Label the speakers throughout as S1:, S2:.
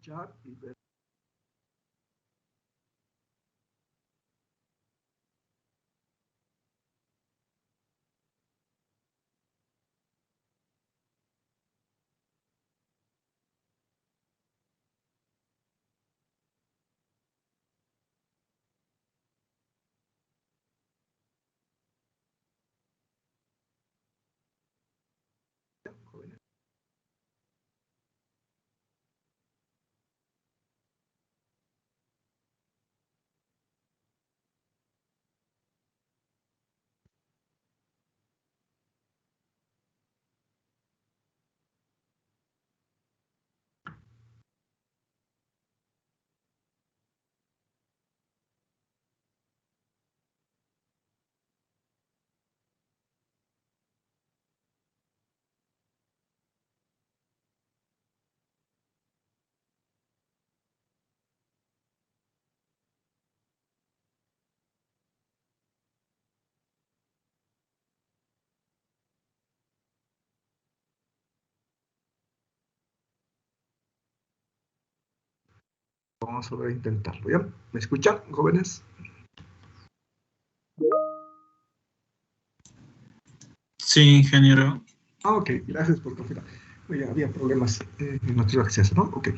S1: escuchar y ver. Jóvenes. Vamos a volver a intentarlo, ¿ya? ¿Me escuchan, jóvenes?
S2: Sí, ingeniero.
S1: Ok, gracias por confirmar. Oye, había problemas en nuestro acceso, ¿no? Ok,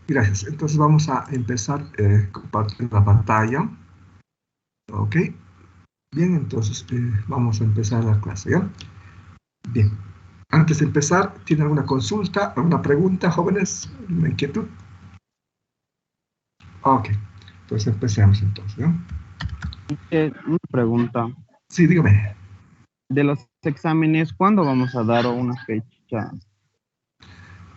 S1: gracias. Entonces vamos a empezar compartiendo la pantalla. Ok, bien, entonces vamos a empezar la clase, ¿ya? Bien, antes de empezar, ¿tienen alguna consulta, alguna pregunta, jóvenes? ¿Una inquietud? Ok, entonces empecemos entonces, ¿ya?
S3: Una pregunta.
S1: Sí, dígame.
S3: De los exámenes, ¿cuándo vamos a dar una fecha?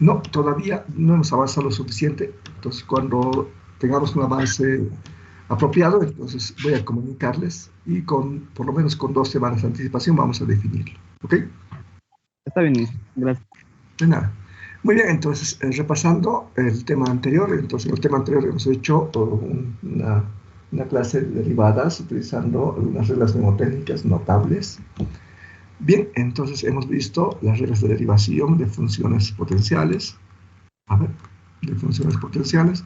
S1: No, todavía no hemos avanzado lo suficiente. Entonces, cuando tengamos un avance apropiado, entonces voy a comunicarles y por lo menos con 2 semanas de anticipación vamos a definirlo. ¿Ok?
S3: Está bien, gracias.
S1: De nada. Muy bien, entonces, repasando el tema anterior, entonces en el tema anterior hemos hecho una clase de derivadas utilizando algunas reglas mnemotécnicas notables. Bien, entonces hemos visto las reglas de derivación de funciones potenciales, de funciones potenciales,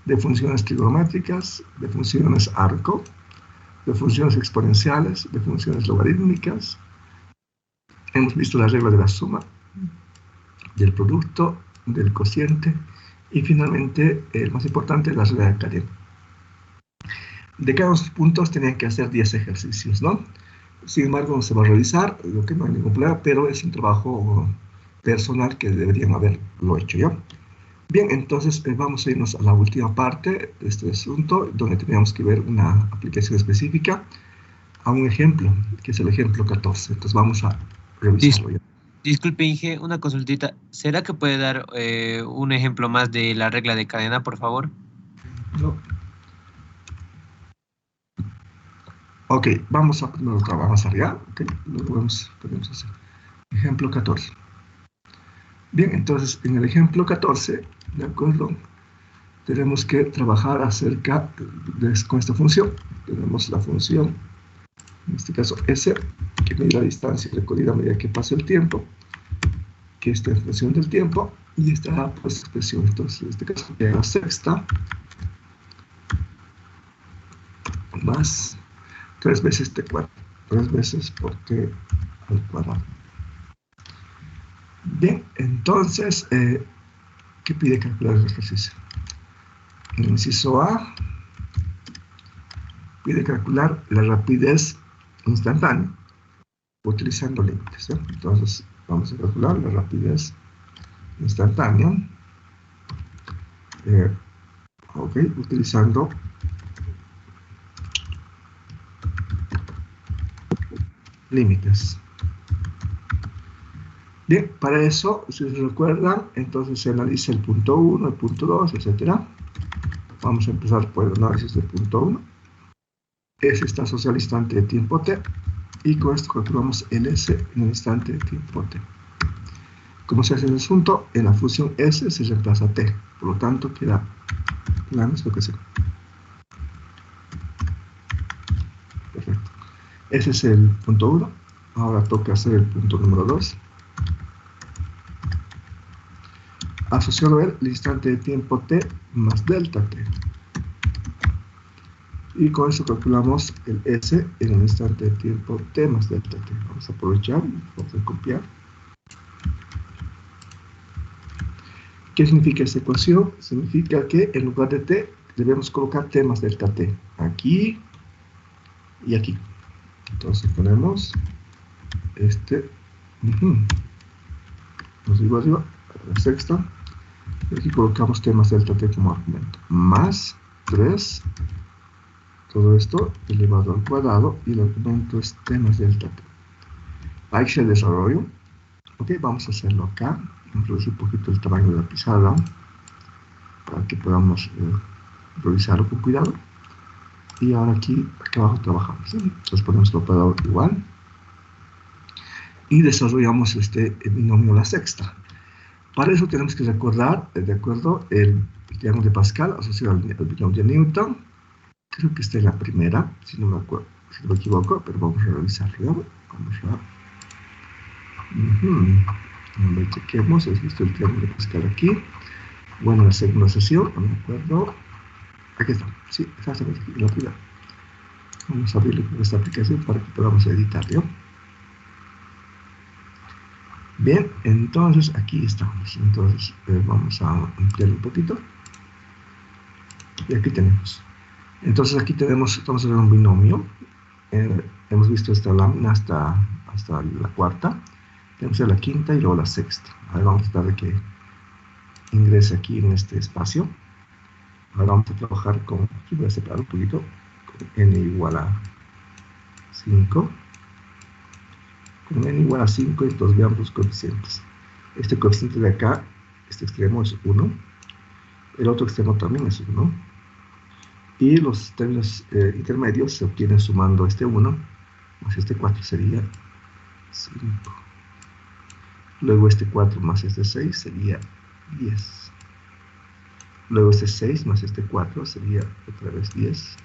S1: de funciones trigonométricas, de funciones arco, de funciones exponenciales, de funciones logarítmicas. Hemos visto la regla de la suma, del producto, del cociente y finalmente, el más importante, la regla de cadena. De cada uno de estos puntos tenían que hacer 10 ejercicios, ¿no? Sin embargo, no se va a realizar, lo que no hay ningún problema, pero es un trabajo personal que deberían haberlo hecho, ¿ya? Bien, entonces vamos a irnos a la última parte de este asunto, donde teníamos que ver una aplicación específica a un ejemplo, que es el ejemplo 14. Entonces vamos a revisarlo ya.
S4: Disculpe, Inge, una consultita. ¿Será que puede dar un ejemplo más de la regla de cadena, por favor?
S1: No. Ok, vamos a primero avanzar ya. Ok, lo podemos hacer. Ejemplo 14. Bien, entonces en el ejemplo 14, ¿de acuerdo? Tenemos que trabajar acerca con esta función. Tenemos la función, en este caso S, que mide la distancia recorrida a medida que pasa el tiempo, que está en función del tiempo, y esta pues, expresión, entonces en este caso, es la sexta, más 3 veces t cuadrado, 3 veces por t al cuadrado. Bien, entonces, ¿qué pide calcular el ejercicio? En el inciso A, pide calcular la rapidez instantánea utilizando límites, ¿eh? Entonces, vamos a calcular la rapidez instantánea, ok, utilizando límites. Bien, para eso, si se recuerdan, entonces se analiza el punto 1, el punto 2, etc. Vamos a empezar por el análisis del punto 1. S está asociado al instante de tiempo t, y con esto calculamos el S en el instante de tiempo t. Como se hace el asunto, en la función S se reemplaza t, por lo tanto queda la misma ecuación. Perfecto. Ese es el punto 1. Ahora toca hacer el punto número 2. asociado a él el instante de tiempo t más delta t. Y con eso calculamos el S en el instante de tiempo t más delta t. Vamos a aprovechar, vamos a copiar. ¿Qué significa esta ecuación? Significa que en lugar de t debemos colocar t más delta t. Aquí y aquí. Entonces ponemos este. Nos digo arriba, la sexta. Y aquí colocamos t más delta t como argumento. Más 3. Todo esto elevado al cuadrado y el argumento es t más delta t. Ahí está el desarrollo. Ok, vamos a hacerlo acá. Vamos a reducir un poquito el tamaño de la pizarra para que podamos revisarlo con cuidado. Y ahora aquí abajo trabajamos. Entonces ponemos el operador igual. Y desarrollamos este binomio a la sexta. Para eso tenemos que recordar, de acuerdo, el triángulo de Pascal asociado al binomio de Newton. Creo que esta es la primera, si no me acuerdo, si no me equivoco, pero vamos a revisarlo. Vamos a... chequemos, ¿has visto el triángulo de Pascal aquí? Bueno, la segunda sesión, no me acuerdo. Aquí está, sí, exactamente aquí, la primera. Vamos a abrirlo con esta aplicación para que podamos editarlo. Bien, entonces aquí estamos. Entonces vamos a ampliar un poquito. Y aquí tenemos. Entonces aquí tenemos, vamos a ver un binomio. Hemos visto esta lámina hasta la cuarta. Tenemos la quinta y luego la sexta. Ahora vamos a tratar de que ingrese aquí en este espacio. Ahora vamos a trabajar con, aquí voy a separar un poquito, con n igual a 5. Con n igual a 5, entonces veamos los coeficientes. Este coeficiente de acá, este extremo es 1. El otro extremo también es 1. Y los términos intermedios se obtienen sumando este 1 más este 4 sería 5. Luego este 4 más este 6 sería 10. Luego este 6 más este 4 sería otra vez 10.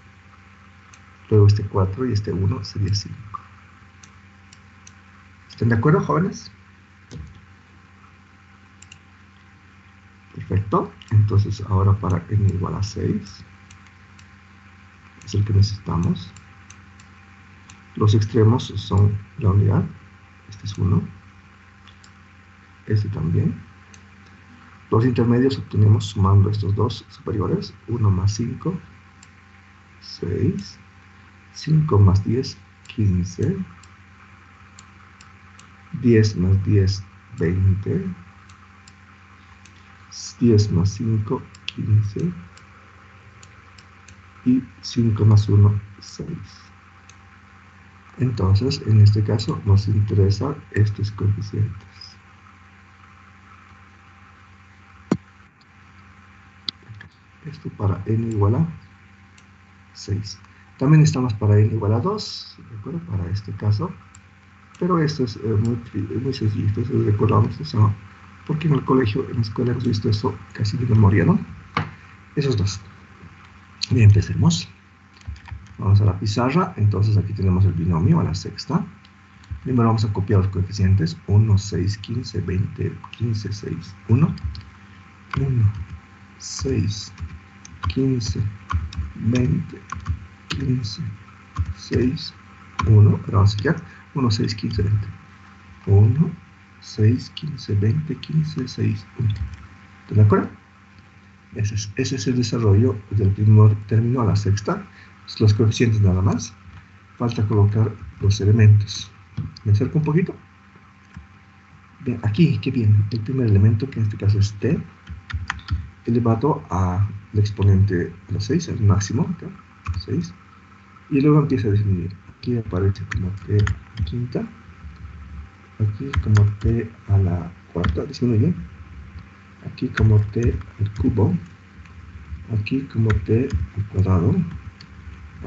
S1: Luego este 4 y este 1 sería 5. ¿Están de acuerdo, jóvenes? Perfecto. Entonces ahora para n igual a 6 es el que necesitamos. Los extremos son la unidad. Este es 1. Este también. Los intermedios obtenemos sumando estos dos superiores. 1 más 5, 6. 5 más 10, 15. 10 más 10, 20. 10 más 5, 15. Y 5 más 1, 6. Entonces, en este caso, nos interesan estos coeficientes. Esto para n igual a 6. También estamos para n igual a 2, ¿de acuerdo? Para este caso. Pero esto es muy sencillo, esto se recordamos eso, porque en el colegio, en la escuela hemos visto eso casi de memoria, ¿no? Esos dos. Bien, empecemos. Vamos a la pizarra, entonces aquí tenemos el binomio a la sexta. Primero vamos a copiar los coeficientes, 1, 6, 15, 20, 15, 6, 1. 1, 6, 15, 20, 15, 6, 1. Ahora vamos a chequear. 1, 6, 15, 20. 1, 6, 15, 20, 15, 6, 1. ¿Están de acuerdo? Ese es el desarrollo del primer término a la sexta. Los coeficientes nada más. Falta colocar los elementos. ¿Me acerco un poquito? Bien, aquí, ¿qué viene? El primer elemento, que en este caso es t, elevado al exponente a la 6, el máximo, acá, 6. Y luego empieza a disminuir. Aquí aparece como t a la quinta. Aquí como t a la cuarta, disminuye. Aquí como t al cubo. Aquí como t al cuadrado.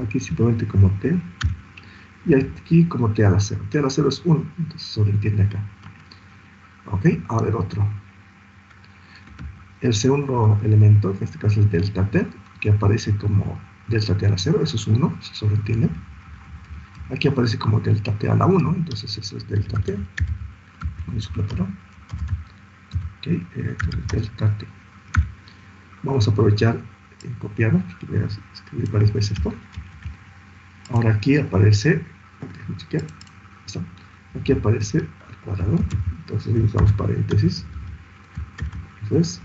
S1: Aquí simplemente como t. Y aquí como t a la 0. T a la 0 es 1, entonces sobreentiende acá. Ok, ahora el otro. El segundo elemento, que en este caso es delta t, que aparece como delta t a la 0, eso es 1, se sobreentiende. Aquí aparece como delta t a la 1, entonces eso es delta t. Disculpa, perdón. Ok, delta t. Vamos a aprovechar en copiarlo, porque voy a escribir varias veces esto. Ahora aquí aparece, déjame chequear, esto. Aquí aparece al cuadrado, entonces usamos paréntesis. Eso es.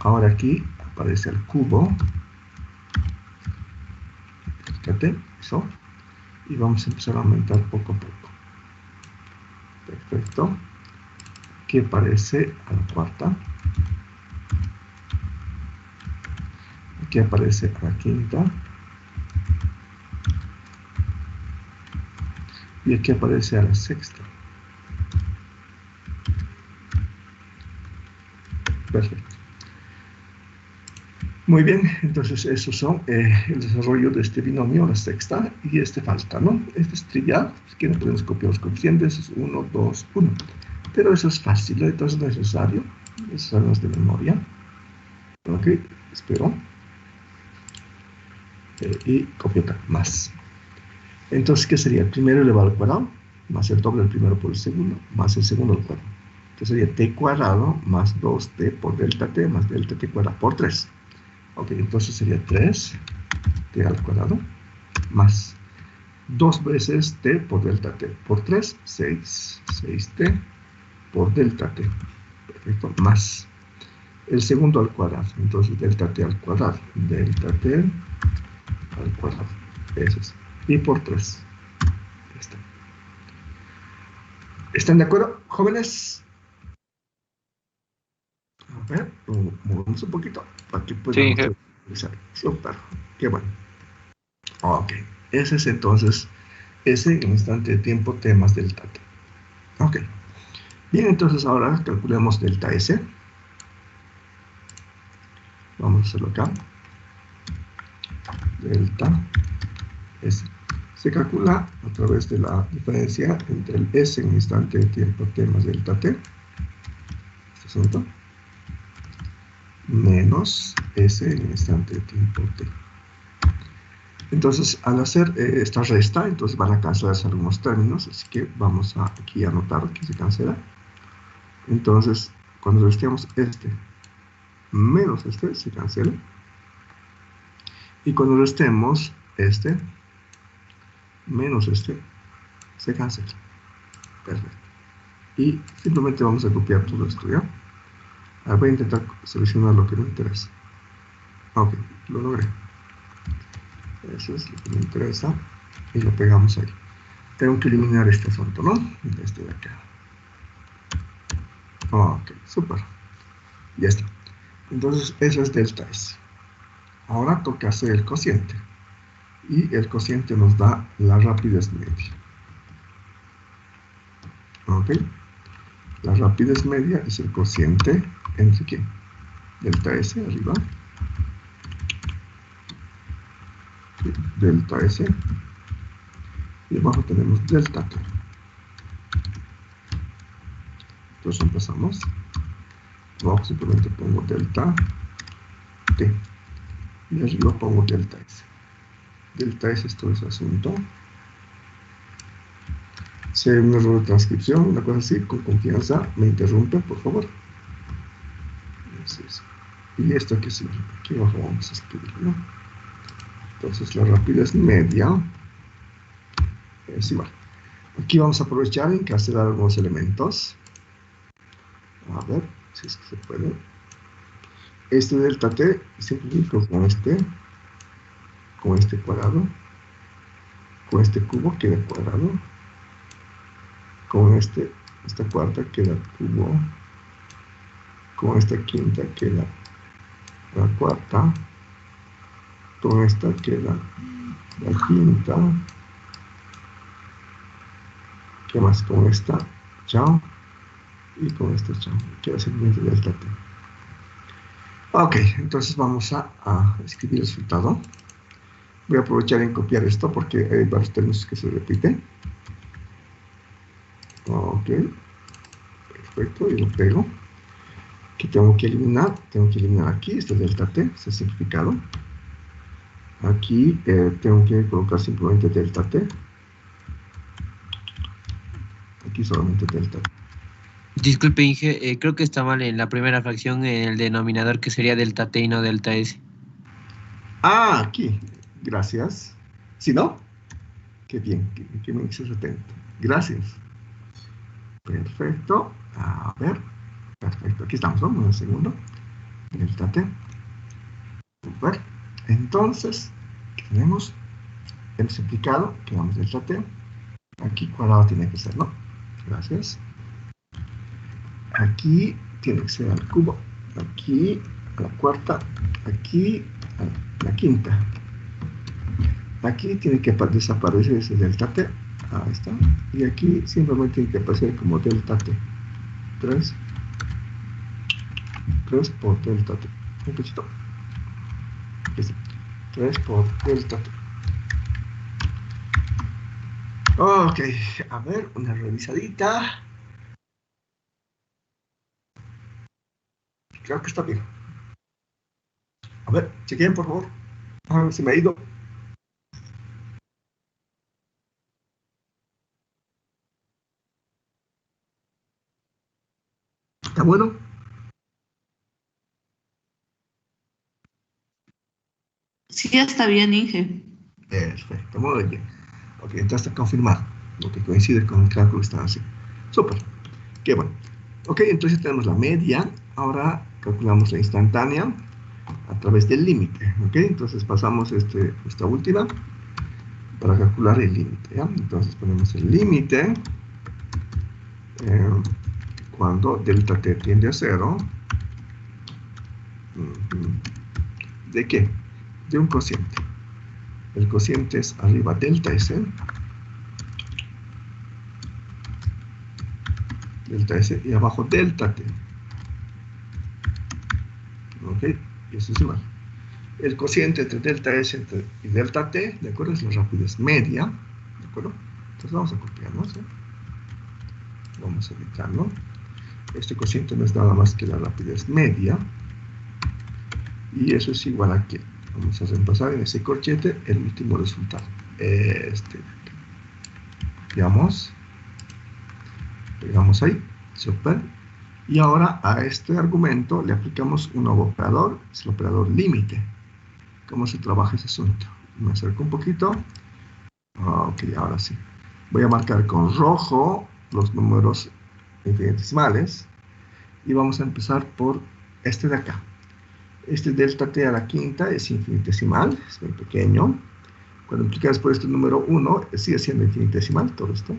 S1: Ahora aquí aparece el cubo. Fíjate, eso. Y vamos a empezar a aumentar poco a poco. Perfecto. Aquí aparece a la cuarta. Aquí aparece a la quinta. Y aquí aparece a la sexta. Perfecto. Muy bien, entonces esos son el desarrollo de este binomio, la sexta, y este falta, ¿no? Este es trivial, que no podemos copiar los coeficientes, es 1, 2, 1. Pero eso es fácil, entonces no es necesario, sabemos de memoria. Ok, espero. Y copio acá, más. Entonces, ¿qué sería? El primero elevado al cuadrado, más el doble del primero por el segundo, más el segundo al cuadrado. Entonces sería t cuadrado más 2t por delta t más delta t cuadrado por 3. Ok, entonces sería 3t al cuadrado más 2 veces t por delta t por 3, 6, 6t por delta t. Perfecto, más el segundo al cuadrado. Entonces delta t al cuadrado, delta t al cuadrado. Eso es. Y por 3. Ya está. ¿Están de acuerdo, jóvenes? A ver, movemos un poquito para que
S4: Sí,
S1: podamos revisar. Súper, qué bueno. Ok, ese es entonces ese instante de tiempo t más delta t. Ok, bien, entonces ahora calculemos delta s. Vamos a hacerlo acá. Delta s. Se calcula a través de la diferencia entre el s en instante de tiempo t más delta t, este asunto, menos s en instante de tiempo t. Entonces, al hacer esta resta, entonces van a cancelarse algunos términos, así que vamos a aquí a anotar que se cancela. Entonces, cuando restemos este menos este, se cancela. Y cuando restemos este menos este, se cancela. Perfecto. Y simplemente vamos a copiar todo esto, ¿ya? Ahora voy a intentar seleccionar lo que me interesa. Ok, lo logré. Eso es lo que me interesa. Y lo pegamos ahí. Tengo que eliminar este asunto, ¿no? Este de acá. Ok, súper. Ya está. Entonces, eso es delta S. Ahora toca hacer el cociente. Y el cociente nos da la rapidez media. Ok. La rapidez media es el cociente entre ¿qué? Delta S arriba. Delta S. Y abajo tenemos delta T. Entonces empezamos. Abajo simplemente pongo delta T. Y arriba pongo delta S. Delta S es todo ese asunto. Si hay un error de transcripción, una cosa así, con confianza, me interrumpen, por favor. Entonces, y esto aquí sí, aquí abajo vamos a escribirlo. Entonces la rapidez media es igual. Aquí vamos a aprovechar en cancelar algunos elementos. A ver si es que se puede. Este delta t simplifico con este cuadrado, con este cubo queda cuadrado, con esta cuarta queda cubo, con esta quinta queda la cuarta, con esta queda la quinta, ¿qué más? Con esta, chao, y con esta, chao, queda simplemente delta t. Ok, entonces vamos a escribir el resultado. Voy a aprovechar en copiar esto porque hay varios términos que se repiten. Ok, perfecto, y lo pego. Aquí tengo que eliminar aquí, este delta t, este simplificado. Aquí tengo que colocar simplemente delta t. Aquí solamente delta t.
S4: Disculpe, Inge, creo que está mal en la primera fracción el denominador que sería delta T y no delta S.
S1: Ah, aquí. Gracias. ¿Sí, no? Qué bien, que me dices atento. Gracias. Perfecto. A ver. Perfecto. Aquí estamos, ¿no? Un segundo. Delta T. Super. Entonces, ¿qué tenemos? Hemos explicado que vamos delta T. Aquí cuadrado tiene que ser, ¿no? Gracias. Aquí tiene que ser al cubo. Aquí a la cuarta. Aquí a la quinta. Aquí tiene que desaparecer ese delta T. Ahí está. Y aquí simplemente tiene que aparecer como delta T. 3 por delta T. Un poquito. 3 por delta T. Ok, a ver, una revisadita. Creo que está bien. A ver, chequen por favor. A ver si me ha ido. ¿Está bueno?
S5: Sí, está bien, Inge.
S1: Perfecto, muy bien. Ok, entonces está confirmado. Lo que coincide con el cálculo que están haciendo. Súper. Qué bueno. Ok, entonces tenemos la media. Ahora calculamos la instantánea a través del límite. Ok, entonces pasamos esta última para calcular el límite. ¿Ya? Entonces ponemos el límite cuando delta t tiende a 0. ¿De qué? De un cociente. El cociente es arriba delta S. Delta S y abajo delta T. ¿Ok? Y eso es igual. El cociente entre delta S y delta T, ¿de acuerdo? Es la rapidez media, ¿de acuerdo? Entonces vamos a copiarlo, ¿sí? Vamos a editarlo. Este cociente no es nada más que la rapidez media. Y eso es igual a ¿qué? Vamos a reemplazar en ese corchete el último resultado. Copiamos. Pegamos ahí. Super. Y ahora a este argumento le aplicamos un nuevo operador, es el operador límite. ¿Cómo se trabaja ese asunto? Me acerco un poquito. Ok, ahora sí. Voy a marcar con rojo los números infinitesimales. Y vamos a empezar por este de acá. Este delta t a la quinta es infinitesimal, es muy pequeño. Cuando multiplicas por este número 1, sigue siendo infinitesimal todo esto.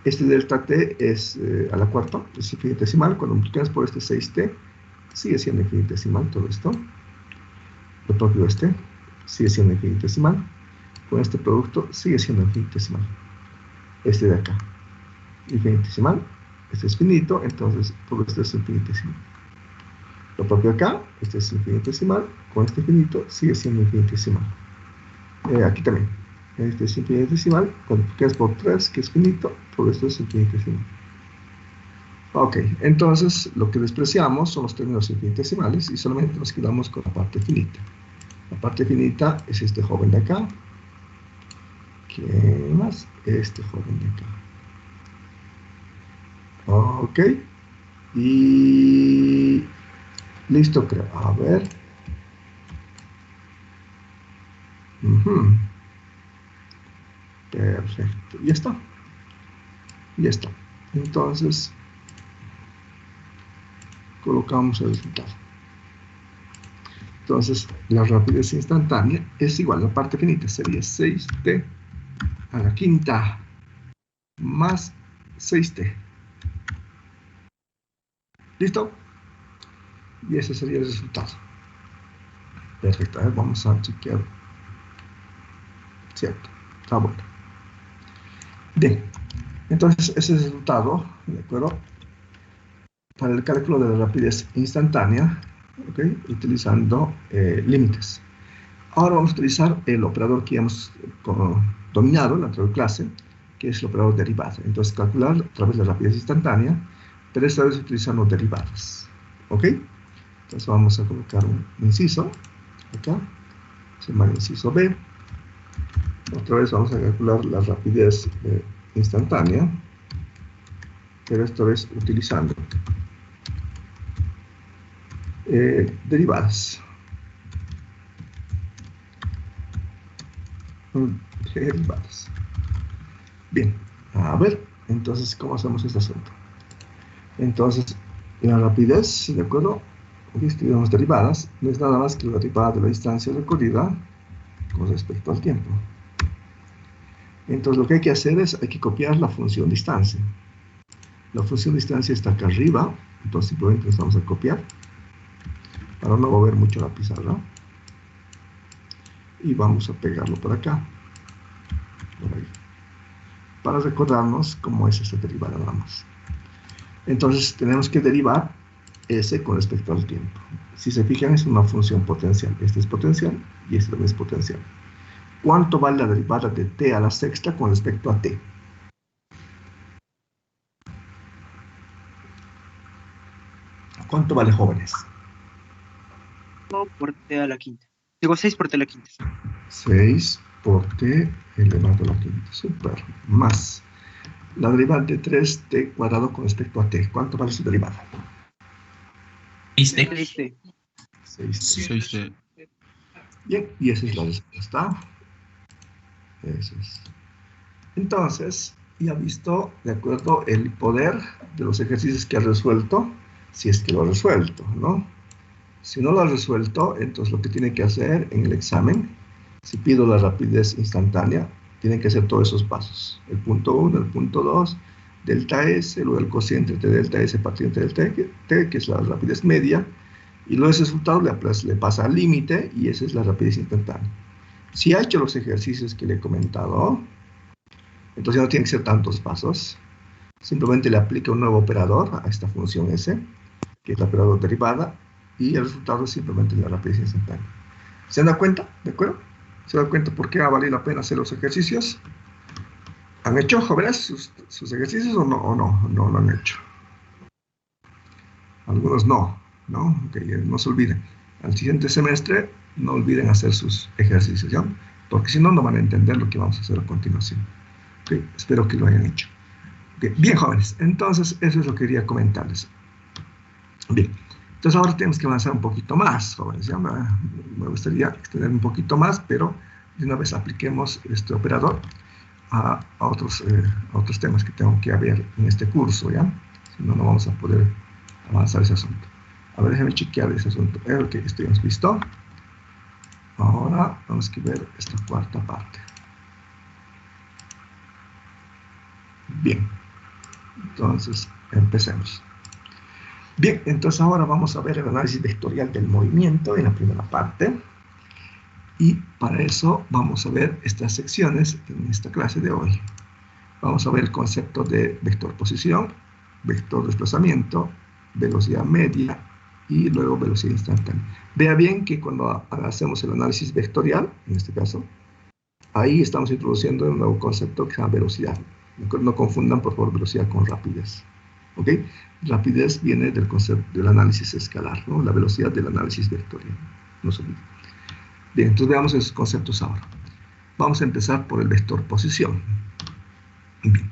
S1: Este delta t es a la cuarta, es infinitesimal. Cuando multiplicas por este 6t, sigue siendo infinitesimal todo esto. Lo propio este, sigue siendo infinitesimal. Con este producto, sigue siendo infinitesimal. Este de acá, infinitesimal. Este es finito, entonces todo esto es infinitesimal. Lo propio acá, este es infinitesimal. Con este finito, sigue siendo infinitesimal. Aquí también. Este es infinitesimal, que es por 3, que es finito, todo esto es infinitesimal. Ok, entonces lo que despreciamos son los términos infinitesimales y solamente nos quedamos con la parte finita. La parte finita es este joven de acá. ¿Qué más? Este joven de acá. Ok. Y listo, creo. A ver. Perfecto. Ya está. Ya está. Entonces, colocamos el resultado. Entonces, la rapidez instantánea es igual. La parte finita sería 6t a la quinta más 6t. ¿Listo? Y ese sería el resultado. Perfecto. A ver, vamos a chequear. Cierto. Está bueno. Bien. Entonces, ese es el resultado, ¿de acuerdo? Para el cálculo de la rapidez instantánea, ¿ok? Utilizando límites. Ahora vamos a utilizar el operador que ya hemos dominado en la anterior clase, que es el operador derivada. Entonces, calcular a través de la rapidez instantánea, pero esta vez utilizando derivadas. ¿Ok? Entonces vamos a colocar un inciso acá, se llama inciso B. Otra vez vamos a calcular la rapidez instantánea. pero esto es utilizando derivadas. Derivadas. Bien, a ver, entonces, ¿cómo hacemos este asunto? Entonces, la rapidez, ¿de acuerdo? Aquí escribimos derivadas, no es nada más que la derivada de la distancia recorrida con respecto al tiempo. Entonces, lo que hay que hacer es, hay que copiar la función distancia. La función distancia está acá arriba, entonces simplemente nos vamos a copiar para no mover mucho la pizarra. Y vamos a pegarlo por acá, por ahí, para recordarnos cómo es esta derivada nada más. Entonces, tenemos que derivar S con respecto al tiempo. Si se fijan, es una función potencial. Este es potencial y este también es potencial. ¿Cuánto vale la derivada de t a la sexta con respecto a t? ¿Cuánto vale, jóvenes?
S6: 5 por t a la quinta. Digo, 6 por t a la quinta.
S1: 6 por t elevado a la quinta. Super. Más la derivada de 3t cuadrado con respecto a t. ¿Cuánto vale su derivada?
S2: 6t.
S1: 6t. Bien, y esa es la respuesta. Eso es. Entonces, ya visto, de acuerdo, el poder de los ejercicios que ha resuelto, si es que lo ha resuelto, ¿no? Si no lo ha resuelto, entonces lo que tiene que hacer en el examen, si pido la rapidez instantánea, tiene que hacer todos esos pasos. El punto 1, el punto 2, delta S, luego el cociente de delta S partido de delta T, que es la rapidez media, y luego ese resultado le pasa al límite, y esa es la rapidez instantánea. Si ha hecho los ejercicios que le he comentado, entonces no tiene que ser tantos pasos. Simplemente le aplica un nuevo operador a esta función S, que es la operador derivada, y el resultado es simplemente la rapidez instantánea. ¿Se dan cuenta? ¿De acuerdo? ¿Se dan cuenta por qué ha valido la pena hacer los ejercicios? ¿Han hecho, jóvenes, sus ejercicios o no lo han hecho? Algunos no, ¿no? Okay, no se olviden. Al siguiente semestre, no olviden hacer sus ejercicios, ¿ya? Porque si no, no van a entender lo que vamos a hacer a continuación. Okay, espero que lo hayan hecho. Okay, bien, jóvenes, entonces eso es lo que quería comentarles. Bien, entonces ahora tenemos que avanzar un poquito más, jóvenes. ¿Ya? Me gustaría extender un poquito más, pero de una vez apliquemos este operador a otros temas que tengo que ver en este curso, ¿ya? Si no, no vamos a poder avanzar ese asunto. A ver, déjenme chequear ese asunto. Ok, esto ya hemos visto. Ahora vamos a ver esta cuarta parte. Bien, entonces empecemos. Bien, entonces ahora vamos a ver el análisis vectorial del movimiento en la primera parte. Y para eso vamos a ver estas secciones en esta clase de hoy. Vamos a ver el concepto de vector posición, vector desplazamiento, velocidad media y luego velocidad instantánea. Vea bien que cuando hacemos el análisis vectorial, en este caso, ahí estamos introduciendo un nuevo concepto que se llama velocidad. No confundan, por favor, velocidad con rapidez. ¿Ok? Rapidez viene del concepto del análisis escalar, ¿no? La velocidad del análisis vectorial. No se olviden. Bien, entonces veamos esos conceptos ahora. Vamos a empezar por el vector posición. Bien,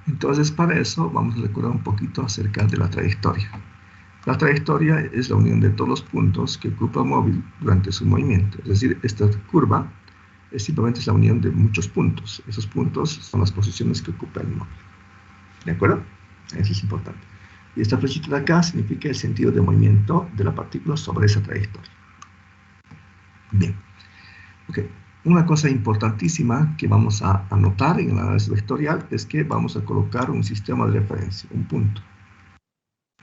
S1: entonces para eso vamos a recordar un poquito acerca de la trayectoria. La trayectoria es la unión de todos los puntos que ocupa el móvil durante su movimiento. Es decir, esta curva simplemente es la unión de muchos puntos. Esos puntos son las posiciones que ocupa el móvil. ¿De acuerdo? Eso es importante. Y esta flechita de acá significa el sentido de movimiento de la partícula sobre esa trayectoria. Bien. Okay. Una cosa importantísima que vamos a anotar en el análisis vectorial es que vamos a colocar un sistema de referencia, un punto.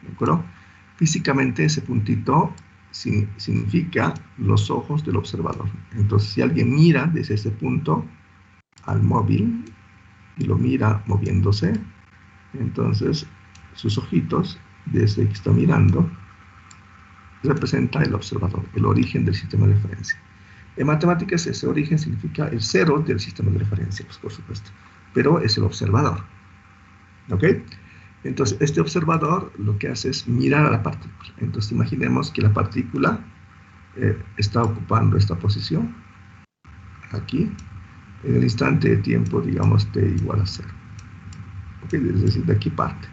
S1: ¿De acuerdo? Físicamente ese puntito significa los ojos del observador. Entonces, si alguien mira desde ese punto al móvil y lo mira moviéndose, entonces sus ojitos, desde que está mirando, representa el observador, el origen del sistema de referencia. En matemáticas ese origen significa el cero del sistema de referencia, pues, por supuesto, pero es el observador. ¿Ok? Entonces este observador lo que hace es mirar a la partícula. Entonces imaginemos que la partícula está ocupando esta posición, aquí, en el instante de tiempo, digamos, t igual a 0. ¿Ok? Es decir, de aquí parte.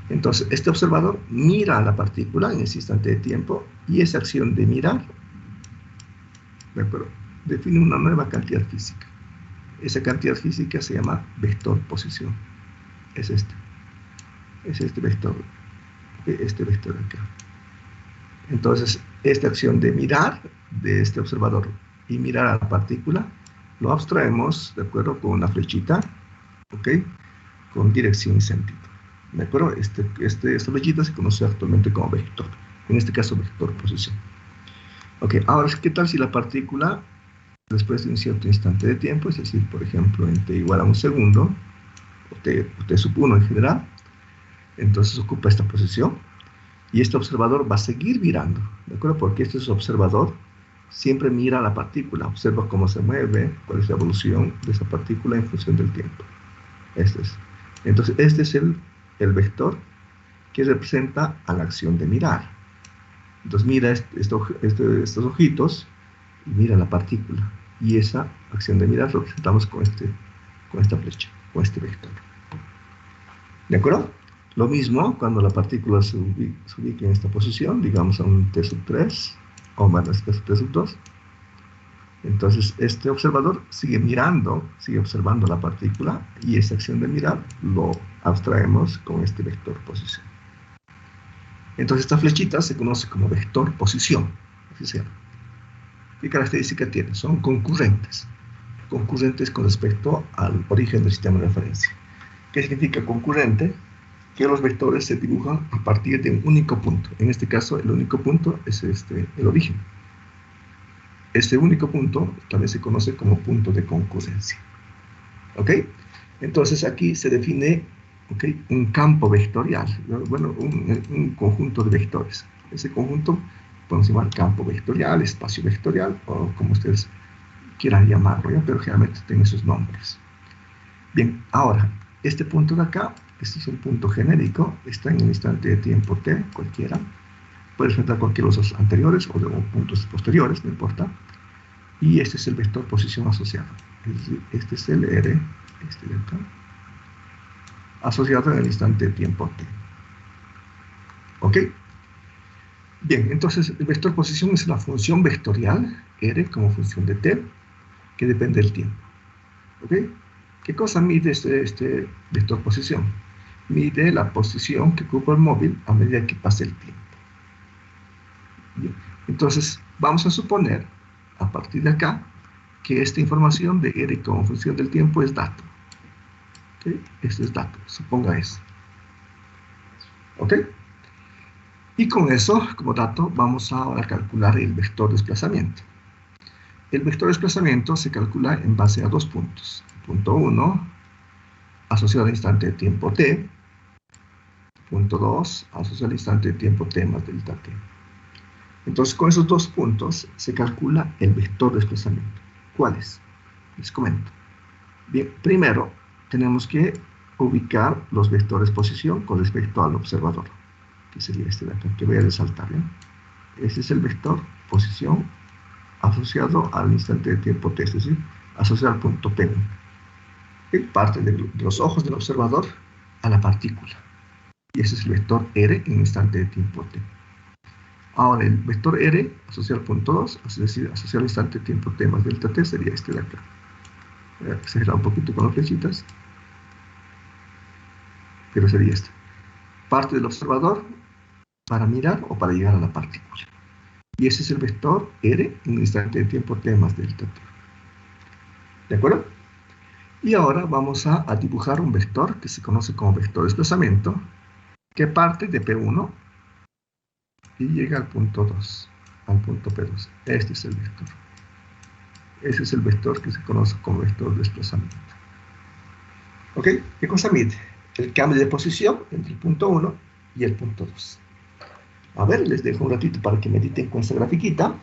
S1: Entonces, este observador mira a la partícula en ese instante de tiempo y esa acción de mirar, ¿de acuerdo?, define una nueva cantidad física. Esa cantidad física se llama vector posición. Es este. Es este vector. Este vector acá. Entonces, esta acción de mirar de este observador y mirar a la partícula, lo abstraemos, ¿de acuerdo?, con una flechita, ¿ok?, con dirección y sentido. ¿De acuerdo? Esta flechita se conoce actualmente como vector. En este caso, vector posición. Ok, ahora, ¿qué tal si la partícula, después de un cierto instante de tiempo, es decir, por ejemplo, en t igual a un segundo, o t sub 1 en general, entonces ocupa esta posición, y este observador va a seguir mirando, ¿de acuerdo? Porque este es observador, siempre mira a la partícula, observa cómo se mueve, cuál es la evolución de esa partícula en función del tiempo. Este es. Entonces, este es el vector que representa a la acción de mirar. Entonces, mira estos ojitos y mira la partícula. Y esa acción de mirar lo representamos con esta flecha, con este vector. ¿De acuerdo? Lo mismo cuando la partícula se ubique en esta posición, digamos a un t sub 3, o más t sub 2. Entonces, este observador sigue mirando, sigue observando la partícula, y esa acción de mirar lo abstraemos con este vector posición. Entonces, esta flechita se conoce como vector posición. Así se llama. ¿Qué característica tiene? Son concurrentes. Concurrentes con respecto al origen del sistema de referencia. ¿Qué significa concurrente? Que los vectores se dibujan a partir de un único punto. En este caso, el único punto es el origen. Este único punto también se conoce como punto de concurrencia. ¿Ok? Entonces aquí se define, ¿ok?, un campo vectorial, bueno, un conjunto de vectores. Ese conjunto podemos llamar campo vectorial, espacio vectorial, o como ustedes quieran llamarlo, ¿ya? Pero generalmente tiene esos nombres. Bien, ahora, este punto de acá, este es un punto genérico, está en el instante de tiempo t, cualquiera. Puede representar cualquiera de los anteriores o de puntos posteriores, no importa. Y este es el vector posición asociado. Es decir, este es el R, este vector, asociado en el instante de tiempo t. ¿Ok? Bien, entonces el vector posición es la función vectorial, R como función de t, que depende del tiempo. ¿Ok? ¿Qué cosa mide este vector posición? Mide la posición que ocupa el móvil a medida que pasa el tiempo. Bien, entonces vamos a suponer, a partir de acá, que esta información de R como función del tiempo es dato. ¿Okay? Este es dato, suponga eso. ¿Ok? Y con eso, como dato, vamos ahora a calcular el vector desplazamiento. El vector desplazamiento se calcula en base a dos puntos. Punto 1, asociado al instante de tiempo t. Punto 2, asociado al instante de tiempo t más delta t. Entonces, con esos dos puntos se calcula el vector desplazamiento. ¿Cuál es? Les comento. Bien, primero tenemos que ubicar los vectores posición con respecto al observador, que sería este de acá, que voy a resaltar. ¿Bien? Este es el vector posición asociado al instante de tiempo t, es decir, asociado al punto P1. Que parte de los ojos del observador a la partícula. Y ese es el vector R en instante de tiempo t. Ahora, el vector R asociado al punto 2, es decir, asociado al instante de tiempo t más delta t, sería este de acá. Voy a exagerar un poquito con las flechitas, pero sería este. Parte del observador para mirar o para llegar a la partícula. Y ese es el vector R en un instante de tiempo t más delta t. ¿De acuerdo? Y ahora vamos a dibujar un vector que se conoce como vector de desplazamiento, que parte de P1 y llega al punto 2, al punto P2. Este es el vector. Ese es el vector que se conoce como vector de desplazamiento. ¿Ok? ¿Qué cosa mide? El cambio de posición entre el punto 1 y el punto 2. A ver, les dejo un ratito para que mediten con esta grafiquita.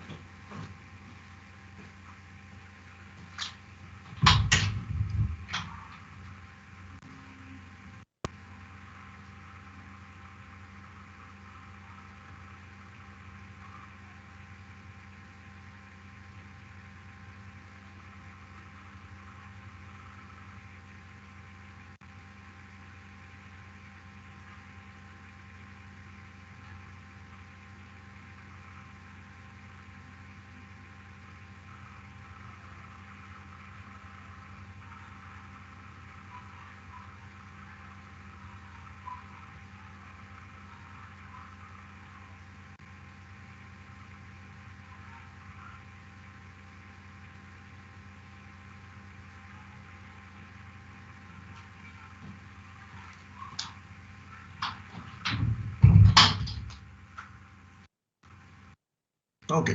S1: Ok.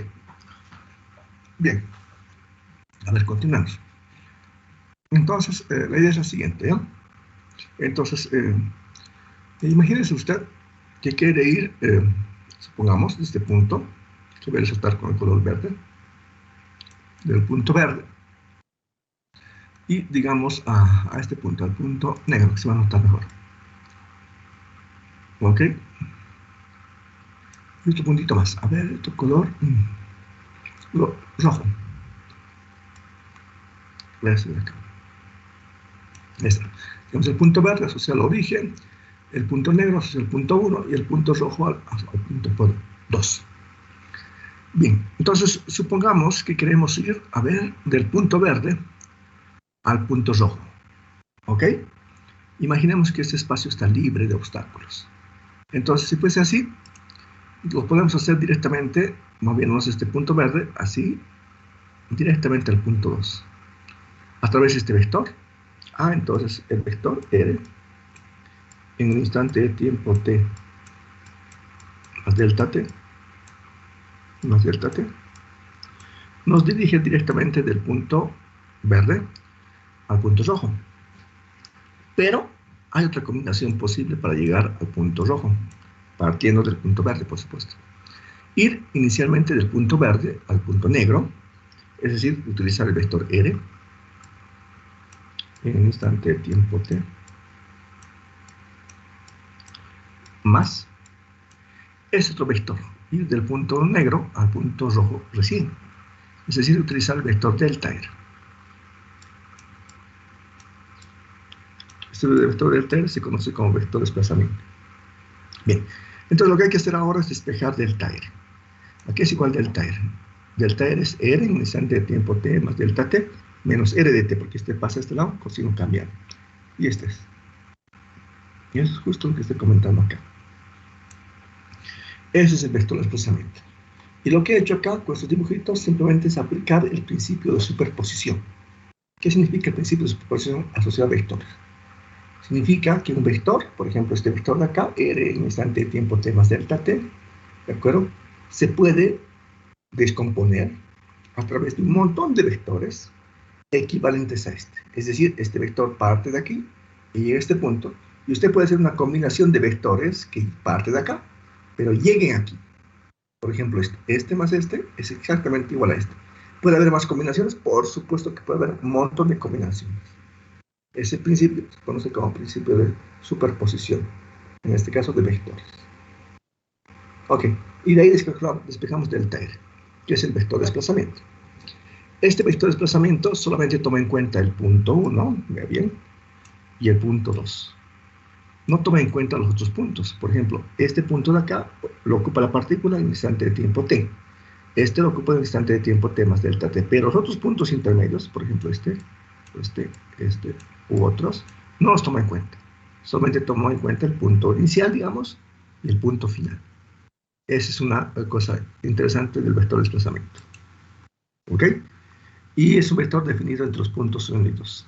S1: Bien. A ver, continuamos. Entonces, la idea es la siguiente, ¿ya? Entonces, imagínese usted que quiere ir, supongamos, de este punto, que voy a resaltar con el color verde, del punto verde, y digamos a este punto, al punto negro, que se va a notar mejor. ¿Ok? Y otro puntito más. A ver, otro color rojo. Ese de acá. Este. Digamos, el punto verde asocia al origen, el punto negro asocia al punto 1 y el punto rojo al punto 2. Bien, entonces supongamos que queremos ir, a ver, del punto verde al punto rojo. ¿Ok? Imaginemos que este espacio está libre de obstáculos. Entonces, si fuese así, lo podemos hacer directamente, moviéndonos este punto verde, así, directamente al punto 2. A través de este vector. Entonces el vector R, en un instante de tiempo t más delta t, nos dirige directamente del punto verde al punto rojo. Pero hay otra combinación posible para llegar al punto rojo, partiendo del punto verde, por supuesto. Ir inicialmente del punto verde al punto negro, es decir, utilizar el vector R en un instante de tiempo t, más es otro vector, ir del punto negro al punto rojo recién, es decir, utilizar el vector delta R. Este vector delta R se conoce como vector de desplazamiento. Bien, entonces lo que hay que hacer ahora es despejar delta R. Aquí es igual delta R. Delta R es R en un instante de tiempo t más delta t menos R de t, porque este pasa a este lado, cosino cambiado. Y este es. Y eso es justo lo que estoy comentando acá. Ese es el vector de desplazamiento. Y lo que he hecho acá con estos dibujitos simplemente es aplicar el principio de superposición. ¿Qué significa el principio de superposición asociado a vectores? Significa que un vector, por ejemplo este vector de acá, R en un instante de tiempo t más delta t, ¿de acuerdo? Se puede descomponer a través de un montón de vectores equivalentes a este. Es decir, este vector parte de aquí y llega a este punto, y usted puede hacer una combinación de vectores que parte de acá, pero lleguen aquí. Por ejemplo, este más este es exactamente igual a este. ¿Puede haber más combinaciones? Por supuesto que puede haber un montón de combinaciones. Ese principio se conoce como principio de superposición, en este caso de vectores. Ok, y de ahí despejamos delta R, que es el vector de desplazamiento. Este vector de desplazamiento solamente toma en cuenta el punto 1, vea bien, y el punto 2. No toma en cuenta los otros puntos. Por ejemplo, este punto de acá lo ocupa la partícula en un instante de tiempo t. Este lo ocupa en un instante de tiempo t más delta t. Pero los otros puntos intermedios, por ejemplo este u otros, no los toma en cuenta. Solamente toma en cuenta el punto inicial, digamos, y el punto final. Esa es una cosa interesante del vector de desplazamiento. ¿Ok? Y es un vector definido entre los puntos 1 y 2.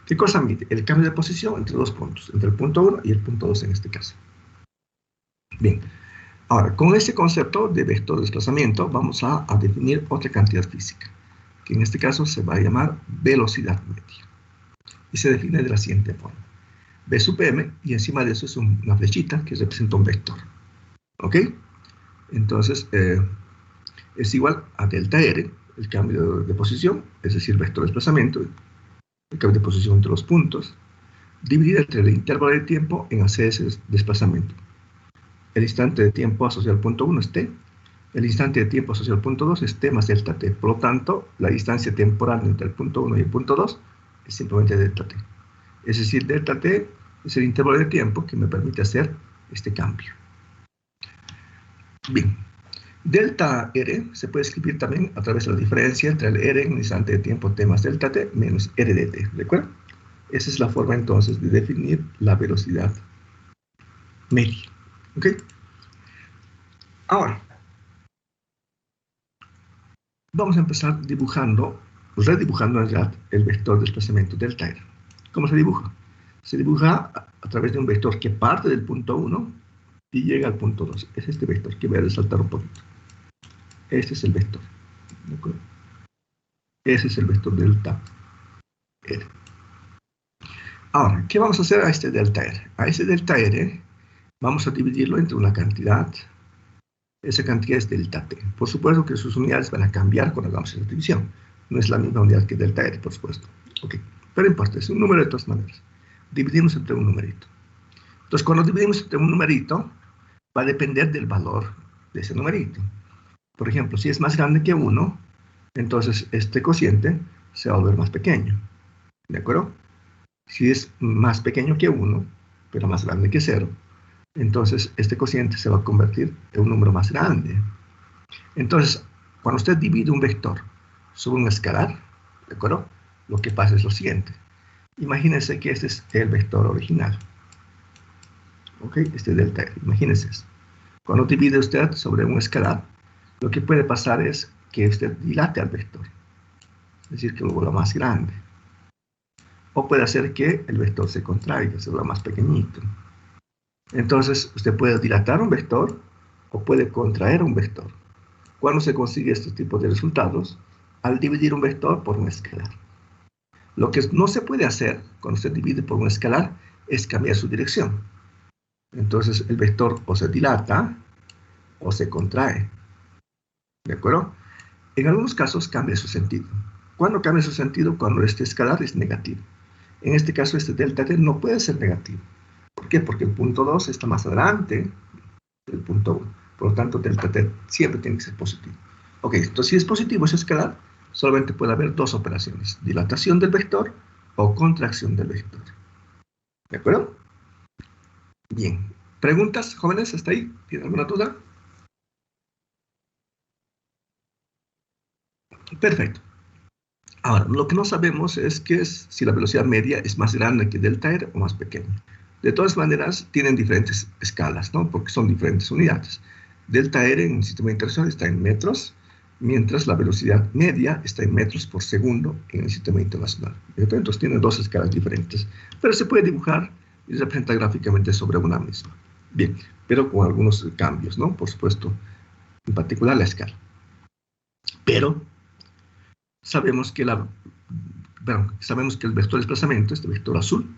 S1: ¿Qué cosa mide? El cambio de posición entre dos puntos, entre el punto 1 y el punto 2 en este caso. Bien, ahora, con este concepto de vector de desplazamiento vamos a definir otra cantidad física, que en este caso se va a llamar velocidad media. Y se define de la siguiente forma. V sub m, y encima de eso es una flechita que representa un vector. ¿Ok? Entonces, es igual a delta R, el cambio de posición, es decir, vector de desplazamiento, el cambio de posición entre los puntos, dividida entre el intervalo de tiempo en hacer ese desplazamiento. El instante de tiempo asociado al punto 1 es t, el instante de tiempo asociado al punto 2 es t más delta t. Por lo tanto, la distancia temporal entre el punto 1 y el punto 2 es simplemente delta t. Es decir, delta t es el intervalo de tiempo que me permite hacer este cambio. Bien, delta r se puede escribir también a través de la diferencia entre el r en un instante de tiempo t más delta t menos r de t, ¿de acuerdo? Esa es la forma entonces de definir la velocidad media. ¿Ok? Ahora, vamos a empezar redibujando en realidad el vector de desplazamiento delta r. ¿Cómo se dibuja? Se dibuja a través de un vector que parte del punto 1 y llega al punto 2. Es este vector que voy a resaltar un poquito. Este es el vector. ¿De acuerdo? Ese es el vector delta R. Ahora, ¿qué vamos a hacer a este delta R? A este delta R vamos a dividirlo entre una cantidad. Esa cantidad es delta T. Por supuesto que sus unidades van a cambiar cuando hagamos la división. No es la misma unidad que delta R, por supuesto. Ok, pero no importa, es un número de todas maneras. Dividimos entre un numerito. Entonces, cuando dividimos entre un numerito, va a depender del valor de ese numerito. Por ejemplo, si es más grande que 1, entonces este cociente se va a volver más pequeño. ¿De acuerdo? Si es más pequeño que 1, pero más grande que 0, entonces este cociente se va a convertir en un número más grande. Entonces, cuando usted divide un vector sobre un escalar, ¿de acuerdo? Lo que pasa es lo siguiente. Imagínense que este es el vector original. ¿Ok? Este delta R. Imagínense eso. Cuando divide usted sobre un escalar, lo que puede pasar es que usted dilate al vector. Es decir, que lo vuelva más grande. O puede hacer que el vector se contraiga, se vuelva más pequeñito. Entonces, usted puede dilatar un vector o puede contraer un vector. ¿Cuándo se consigue este tipo de resultados? Al dividir un vector por un escalar. Lo que no se puede hacer cuando usted divide por un escalar es cambiar su dirección. Entonces, el vector o se dilata o se contrae. ¿De acuerdo? En algunos casos cambia su sentido. ¿Cuándo cambia su sentido? Cuando este escalar es negativo. En este caso, este delta T no puede ser negativo. ¿Por qué? Porque el punto 2 está más adelante del punto 1. Por lo tanto, delta T siempre tiene que ser positivo. Ok, entonces si es positivo ese escalar, solamente puede haber dos operaciones. Dilatación del vector o contracción del vector. ¿De acuerdo? Bien. ¿Preguntas, jóvenes? ¿Hasta ahí? ¿Tienen alguna duda? Perfecto. Ahora, lo que no sabemos es si la velocidad media es más grande que delta R o más pequeña. De todas maneras, tienen diferentes escalas, ¿no? Porque son diferentes unidades. Delta R en el sistema internacional está en metros, mientras la velocidad media está en metros por segundo en el sistema internacional. Entonces, tienen dos escalas diferentes. Pero se puede dibujar y representar gráficamente sobre una misma. Bien, pero con algunos cambios, ¿no? Por supuesto, en particular la escala. Pero sabemos que el vector de desplazamiento, este vector azul,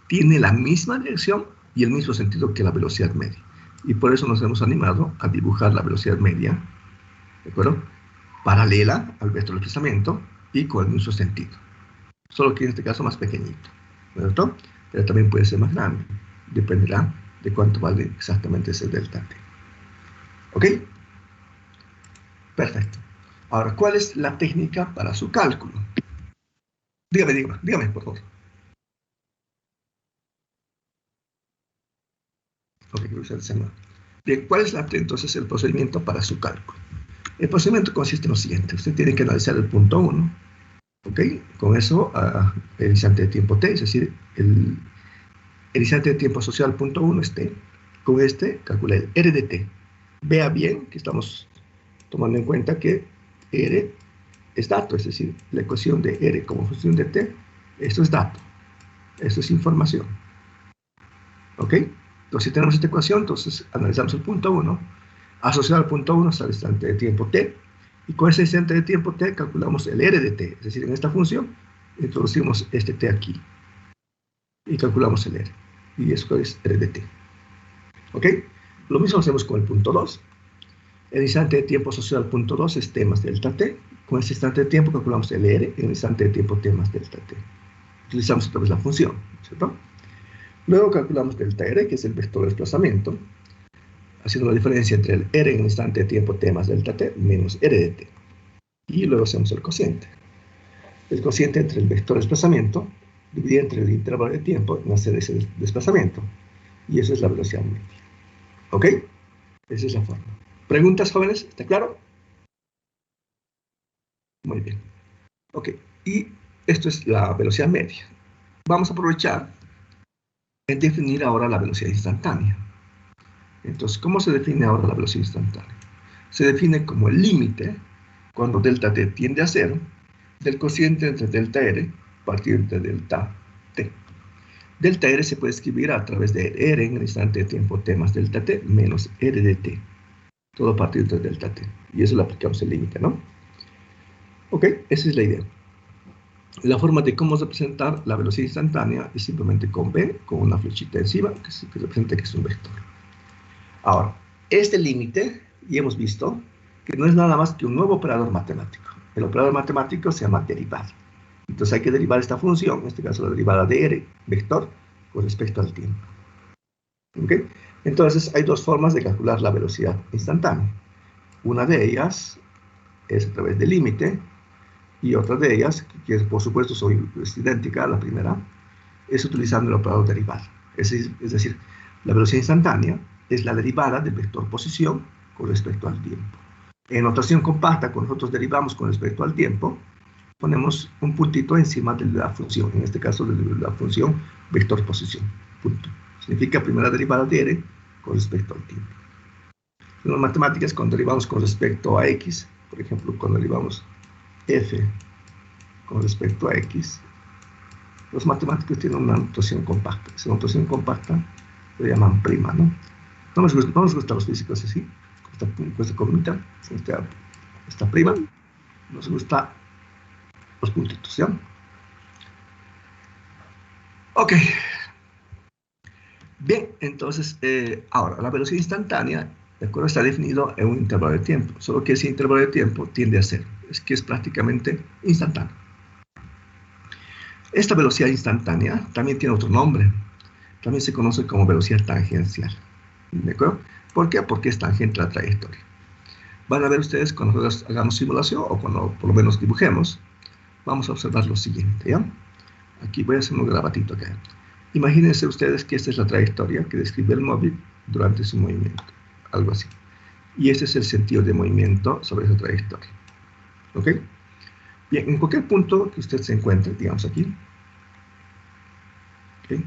S1: tiene la misma dirección y el mismo sentido que la velocidad media. Y por eso nos hemos animado a dibujar la velocidad media, ¿de acuerdo? Paralela al vector de desplazamiento y con el mismo sentido. Solo que en este caso más pequeñito, ¿verdad? Pero también puede ser más grande. Dependerá de cuánto vale exactamente ese delta T. ¿Ok? Perfecto. Ahora, ¿cuál es la técnica para su cálculo? Dígame, por favor. Ok, bien, ¿cuál es entonces el procedimiento para su cálculo? El procedimiento consiste en lo siguiente. Usted tiene que analizar el punto 1. ¿Ok? Con eso, el instante de tiempo t, es decir, el instante de tiempo asociado al punto 1 es t. Con este, calcula el r de t. Vea bien que estamos tomando en cuenta que r es dato, es decir, la ecuación de r como función de t, esto es dato, esto es información. ¿Ok? Entonces, si tenemos esta ecuación, entonces analizamos el punto 1, asociado al punto 1 está el instante de tiempo t, y con ese instante de tiempo t calculamos el r de t, es decir, en esta función introducimos este t aquí, y calculamos el r, y eso es r de t. ¿Ok? Lo mismo hacemos con el punto 2. El instante de tiempo asociado al punto 2 es t más delta t. Con ese instante de tiempo calculamos el r en el instante de tiempo t más delta t. Utilizamos otra vez la función, ¿cierto? Luego calculamos delta r, que es el vector de desplazamiento, haciendo la diferencia entre el r en el instante de tiempo t más delta t menos r de t. Y luego hacemos el cociente. El cociente entre el vector de desplazamiento dividido entre el intervalo de tiempo en hacer ese desplazamiento. Y eso es la velocidad media. ¿Ok? Esa es la forma. ¿Preguntas, jóvenes? ¿Está claro? Muy bien. Ok. Y esto es la velocidad media. Vamos a aprovechar en definir ahora la velocidad instantánea. Entonces, ¿cómo se define ahora la velocidad instantánea? Se define como el límite, cuando delta t tiende a 0, del cociente entre delta r a partir de delta t. Delta r se puede escribir a través de r en el instante de tiempo t más delta t menos r de t. todo a partir de delta t. Y eso lo aplicamos el límite, ¿no? Ok, esa es la idea. La forma de cómo representar la velocidad instantánea es simplemente con b, con una flechita encima, que representa que es un vector. Ahora, este límite, ya hemos visto, que no es nada más que un nuevo operador matemático. El operador matemático se llama derivada. Entonces hay que derivar esta función, en este caso la derivada de r, vector, con respecto al tiempo. ¿Ok? Entonces hay dos formas de calcular la velocidad instantánea. Una de ellas es a través del límite, y otra de ellas, que por supuesto es idéntica a la primera, es utilizando el operador derivada. Es decir, la velocidad instantánea es la derivada del vector posición con respecto al tiempo. En notación compacta, cuando nosotros derivamos con respecto al tiempo, ponemos un puntito encima de la función, en este caso de la función vector posición, punto. Significa primera derivada de r con respecto al tiempo. En las matemáticas, cuando derivamos con respecto a x, por ejemplo, cuando derivamos f con respecto a x, los matemáticos tienen una notación compacta. Esa notación compacta lo llaman prima, ¿no? No nos gustan los físicos así, con esta columnita, con esta prima. Nos gustan los puntitos, ¿ya? Ok. Bien, entonces, ahora, la velocidad instantánea, de acuerdo, está definido en un intervalo de tiempo, solo que ese intervalo de tiempo tiende a cero, es que es prácticamente instantáneo. Esta velocidad instantánea también tiene otro nombre, también se conoce como velocidad tangencial, ¿de acuerdo? ¿Por qué? Porque es tangente a la trayectoria. Van a ver ustedes cuando nosotros hagamos simulación, o cuando por lo menos dibujemos, vamos a observar lo siguiente, ¿ya? Aquí voy a hacer un grabadito acá. Imagínense ustedes que esta es la trayectoria que describe el móvil durante su movimiento, algo así. Y este es el sentido de movimiento sobre esa trayectoria. ¿Ok? Bien, en cualquier punto que usted se encuentre, digamos aquí, ¿okay?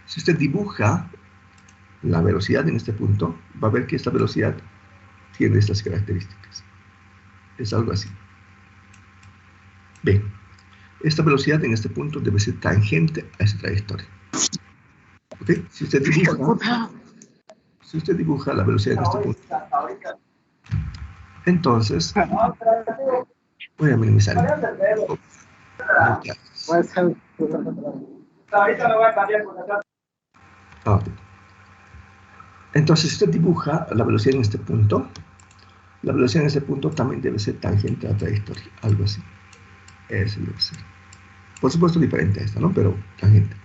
S1: Si usted dibuja la velocidad en este punto, va a ver que esta velocidad tiene estas características. Es algo así. Bien, esta velocidad en este punto debe ser tangente a esa trayectoria. ¿Ok? Si usted dibuja la velocidad en este punto, entonces voy a minimizar. Okay. Entonces, si usted dibuja la velocidad en este punto, la velocidad en este punto también debe ser tangente a la trayectoria, algo así. Eso debe ser. Por supuesto, diferente a esta, ¿no? Pero tangente.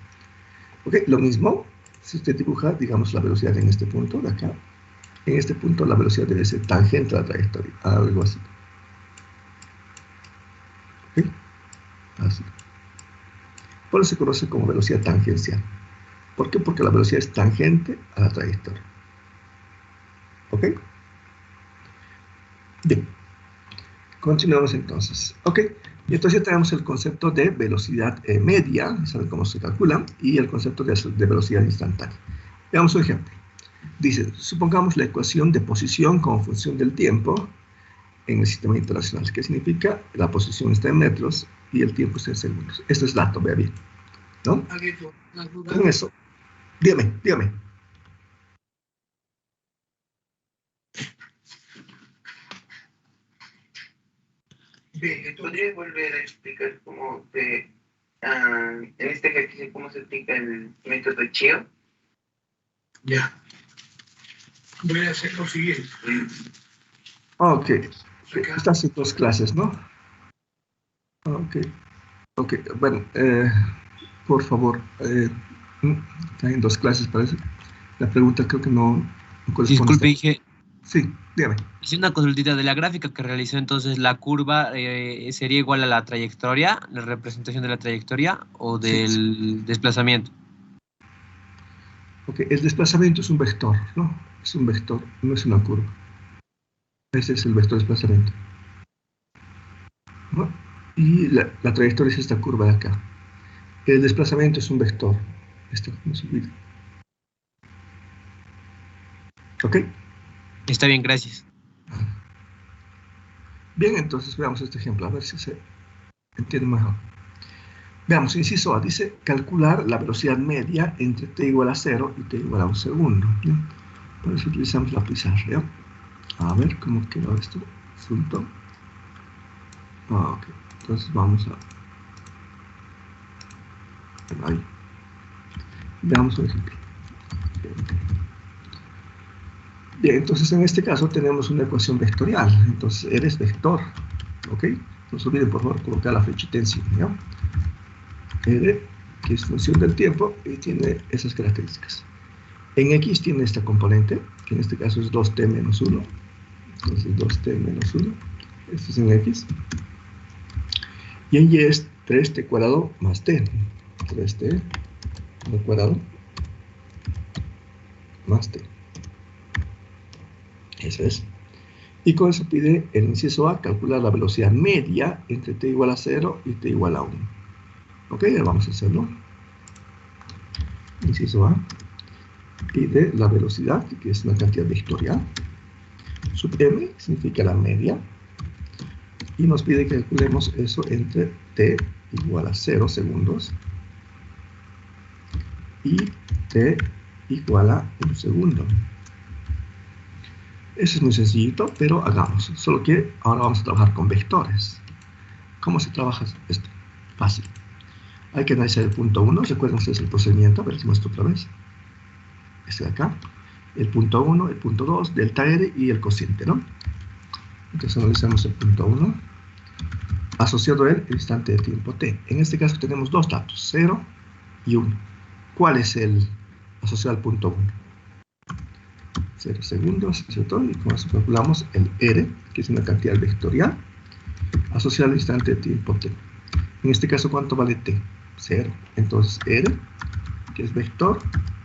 S1: Ok, lo mismo, si usted dibuja, digamos, la velocidad en este punto de acá, en este punto la velocidad debe ser tangente a la trayectoria, algo así. ¿Ok? Así. Por eso se conoce como velocidad tangencial. ¿Por qué? Porque la velocidad es tangente a la trayectoria. ¿Ok? Bien. Continuamos entonces. Ok. Y entonces ya tenemos el concepto de velocidad media, saben cómo se calcula, y el concepto de velocidad instantánea. Veamos un ejemplo. Dice, supongamos la ecuación de posición como función del tiempo en el sistema internacional. ¿Qué significa? La posición está en metros y el tiempo está en segundos. Esto es dato, vea bien. ¿No? Con eso, dígame.
S7: ¿Podrías volver a explicar cómo en este ejercicio cómo se aplica el método Chew?
S2: Ya. Voy a hacer lo siguiente.
S1: Ok. Estas son dos clases, ¿no? Ok. Bueno, por favor, está en dos clases, parece. La pregunta creo que no corresponde.
S4: Disculpe, Inge.
S1: Sí, dígame.
S4: Hice una consultita de la gráfica que realizó, entonces la curva sería igual a la trayectoria, la representación de la trayectoria o del desplazamiento.
S1: Ok, el desplazamiento es un vector, ¿no? Es un vector, no es una curva. Ese es el vector de desplazamiento, ¿no? Y la trayectoria es esta curva de acá. El desplazamiento es un vector. Esto no se olvida. ¿Ok?
S4: Está bien, gracias.
S1: Bien, entonces veamos este ejemplo, a ver si se entiende mejor. Veamos, inciso A, dice calcular la velocidad media entre t igual a 0 y t igual a 1 segundo. ¿Ya? Por eso utilizamos la pizarra, ¿ya? A ver cómo quedó esto. Asunto. Ok. Entonces vamos a... Ahí. Veamos un ejemplo. Bien, entonces en este caso tenemos una ecuación vectorial. Entonces eres vector. ¿Ok? No se olviden, por favor, colocar la flechita encima, ¿ya? R, que es función del tiempo, y tiene esas características. En X tiene esta componente, que en este caso es 2t menos 1. Entonces 2t menos 1. Esto es en X. Y en Y es 3t cuadrado más t. 3t al cuadrado más t. Eso es. Y con eso pide el inciso A calcular la velocidad media entre t igual a 0 y t igual a 1. Ok, ya vamos a hacerlo. Inciso A pide la velocidad, que es una cantidad vectorial. Sub m significa la media. Y nos pide que calculemos eso entre t igual a 0 segundos y t igual a 1 segundo. Eso es muy sencillito, pero hagamos. Solo que ahora vamos a trabajar con vectores. ¿Cómo se trabaja esto? Fácil. Hay que analizar el punto 1. Recuerden ustedes el procedimiento. A ver si muestro otra vez. Este de acá. El punto 1, el punto 2, delta R y el cociente, ¿no? Entonces analizamos el punto 1. Asociado a él el instante de tiempo t. En este caso tenemos dos datos, 0 y 1. ¿Cuál es el asociado al punto 1? 0 segundos, ¿cierto? Y con eso calculamos el R, que es una cantidad vectorial, asociada al instante de tiempo t. En este caso, ¿cuánto vale t? 0. Entonces, R, que es vector,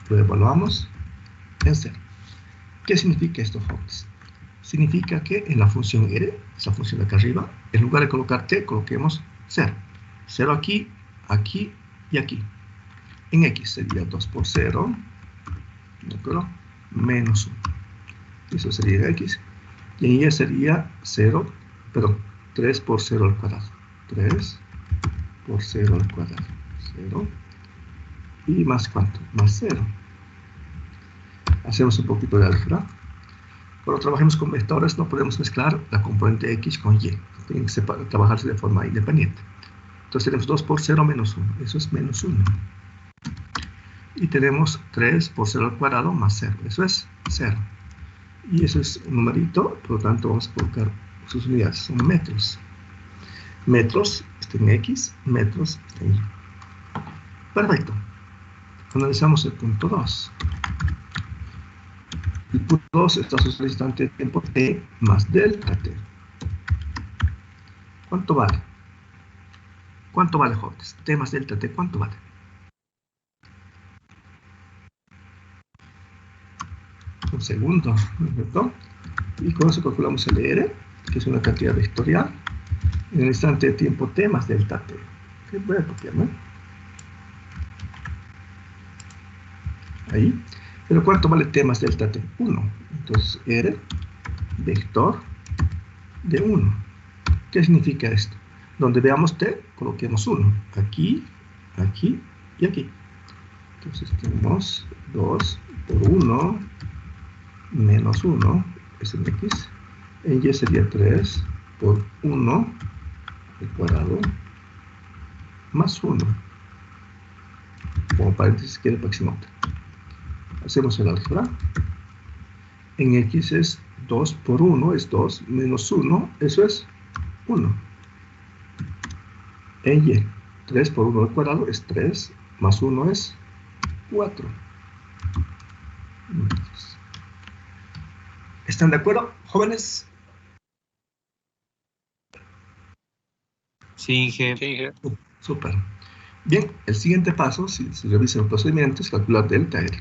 S1: lo evaluamos en 0. ¿Qué significa esto, jóvenes? Significa que en la función R, esa función de acá arriba, en lugar de colocar t, coloquemos 0. 0 aquí, aquí y aquí. En X sería 2 por 0, ¿de acuerdo? Menos 1. Eso sería X. Y en Y sería 3 por 0 al cuadrado. 3 por 0 al cuadrado. 0. ¿Y más cuánto? Más 0. Hacemos un poquito de álgebra. Cuando trabajemos con vectores no podemos mezclar la componente X con Y. Tienen que trabajarse de forma independiente. Entonces tenemos 2 por 0 menos 1. Eso es menos 1. Y tenemos 3 por 0 al cuadrado más 0. Eso es 0. Y eso es un numerito, por lo tanto vamos a colocar sus unidades. Son metros. Metros está en X, metros está en Y. Perfecto. Analizamos el punto 2. El punto 2 está asociado al instante de tiempo t más delta t. ¿Cuánto vale? ¿Cuánto vale, jóvenes? T más delta t, ¿cuánto vale? Un segundo, ¿cierto? Y con eso calculamos el R, que es una cantidad vectorial, en el instante de tiempo t más delta t. Okay, voy a copiarme. Ahí. Pero ¿cuánto vale t más delta t? 1. Entonces R, vector de 1. ¿Qué significa esto? Donde veamos t, coloquemos 1. Aquí, aquí y aquí. Entonces tenemos 2 por 1 menos 1 es en X. En Y sería 3 por 1 al cuadrado más 1. Como paréntesis queda proximante. Hacemos el álgebra. En X es 2 por 1 es 2 menos 1, eso es 1. En Y, 3 por 1 al cuadrado es 3 más 1 es 4. ¿Están de acuerdo, jóvenes?
S4: Sí, Inge.
S2: Sí, Inge.
S1: Súper. Bien, el siguiente paso, si se revisan los procedimientos, es calcular delta R.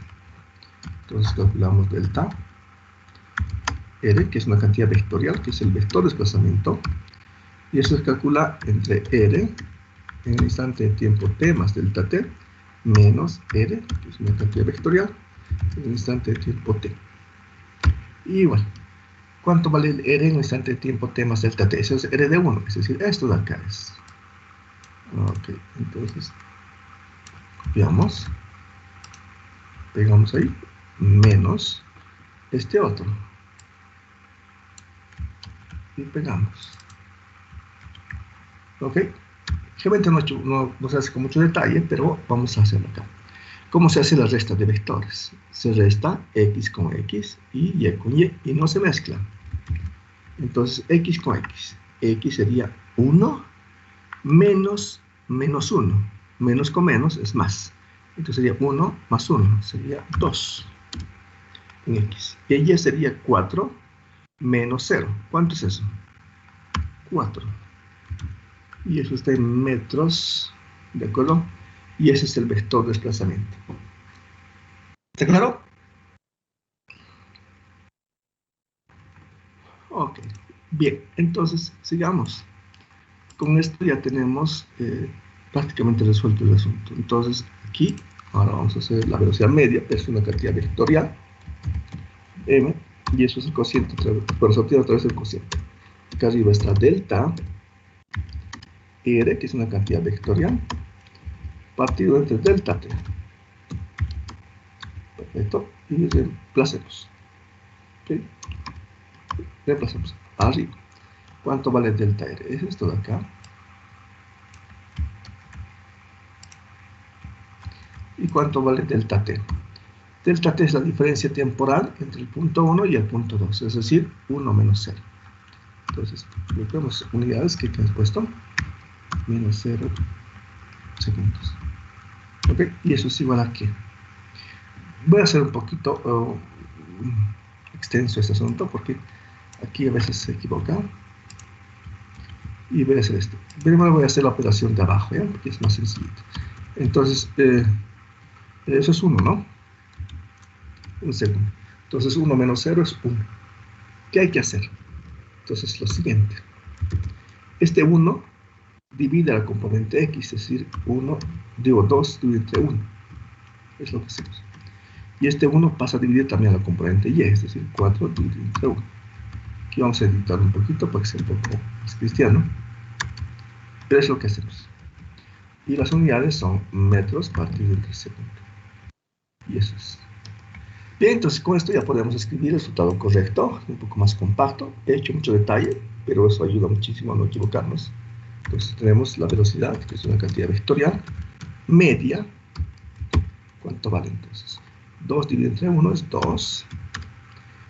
S1: Entonces calculamos delta R, que es una cantidad vectorial, que es el vector de desplazamiento. Y eso se calcula entre R, en el instante de tiempo t más delta t, menos R, que es una cantidad vectorial, en el instante de tiempo t. Y igual, ¿cuánto vale el R en el instante de tiempo t más delta t? Eso es R de 1, es decir, esto de acá es. Ok, entonces, copiamos, pegamos ahí, menos este otro. y pegamos. ¿Ok? Realmente no se hace con mucho detalle, pero vamos a hacerlo acá. ¿Cómo se hace la resta de vectores? Se resta x con x y con y no se mezclan. Entonces, x con x sería 1 menos 1. Menos con menos es más. Entonces sería 1 más 1, sería 2 en x. Y y sería 4 menos 0. ¿Cuánto es eso? 4. Y eso está en metros, ¿de acuerdo? Y ese es el vector de desplazamiento. ¿Está claro? Ok. Bien, entonces sigamos. Con esto ya tenemos prácticamente resuelto el asunto. Entonces, aquí, ahora vamos a hacer la velocidad media, es una cantidad vectorial, m, y eso es el cociente, por eso tiene otra vez el cociente. Acá arriba está delta r, que es una cantidad vectorial, partido entre delta t. Perfecto, y reemplacemos. ¿Okay? Reemplacemos arriba. ¿Cuánto vale delta r? Es esto de acá. ¿Y cuánto vale delta t? Delta t es la diferencia temporal entre el punto 1 y el punto 2, es decir, 1 menos 0. Entonces, buscamos unidades que hemos puesto, menos 0 segundos. ¿Ok? Y eso es igual a qué. Voy a hacer un poquito extenso este asunto porque aquí a veces se equivoca. Y voy a hacer esto. Primero voy a hacer la operación de abajo, ¿ya? Porque es más sencillito. Entonces, eso es 1, ¿no? Un segundo. Entonces, 1 menos 0 es 1. ¿Qué hay que hacer? Entonces, lo siguiente. Este 1 divide la componente x, es decir, 2 divide entre 1. Es lo que hacemos. Y este 1 pasa a dividir también la componente y, es decir, 4 dividido entre 1. Aquí vamos a editar un poquito para que sea un poco más cristiano. Pero es lo que hacemos. Y las unidades son metros partido entre segundo. Y eso es. Bien, entonces con esto ya podemos escribir el resultado correcto, un poco más compacto. He hecho mucho detalle, pero eso ayuda muchísimo a no equivocarnos. Entonces tenemos la velocidad, que es una cantidad vectorial, media. ¿Cuánto vale entonces? 2 dividido entre 1 es 2.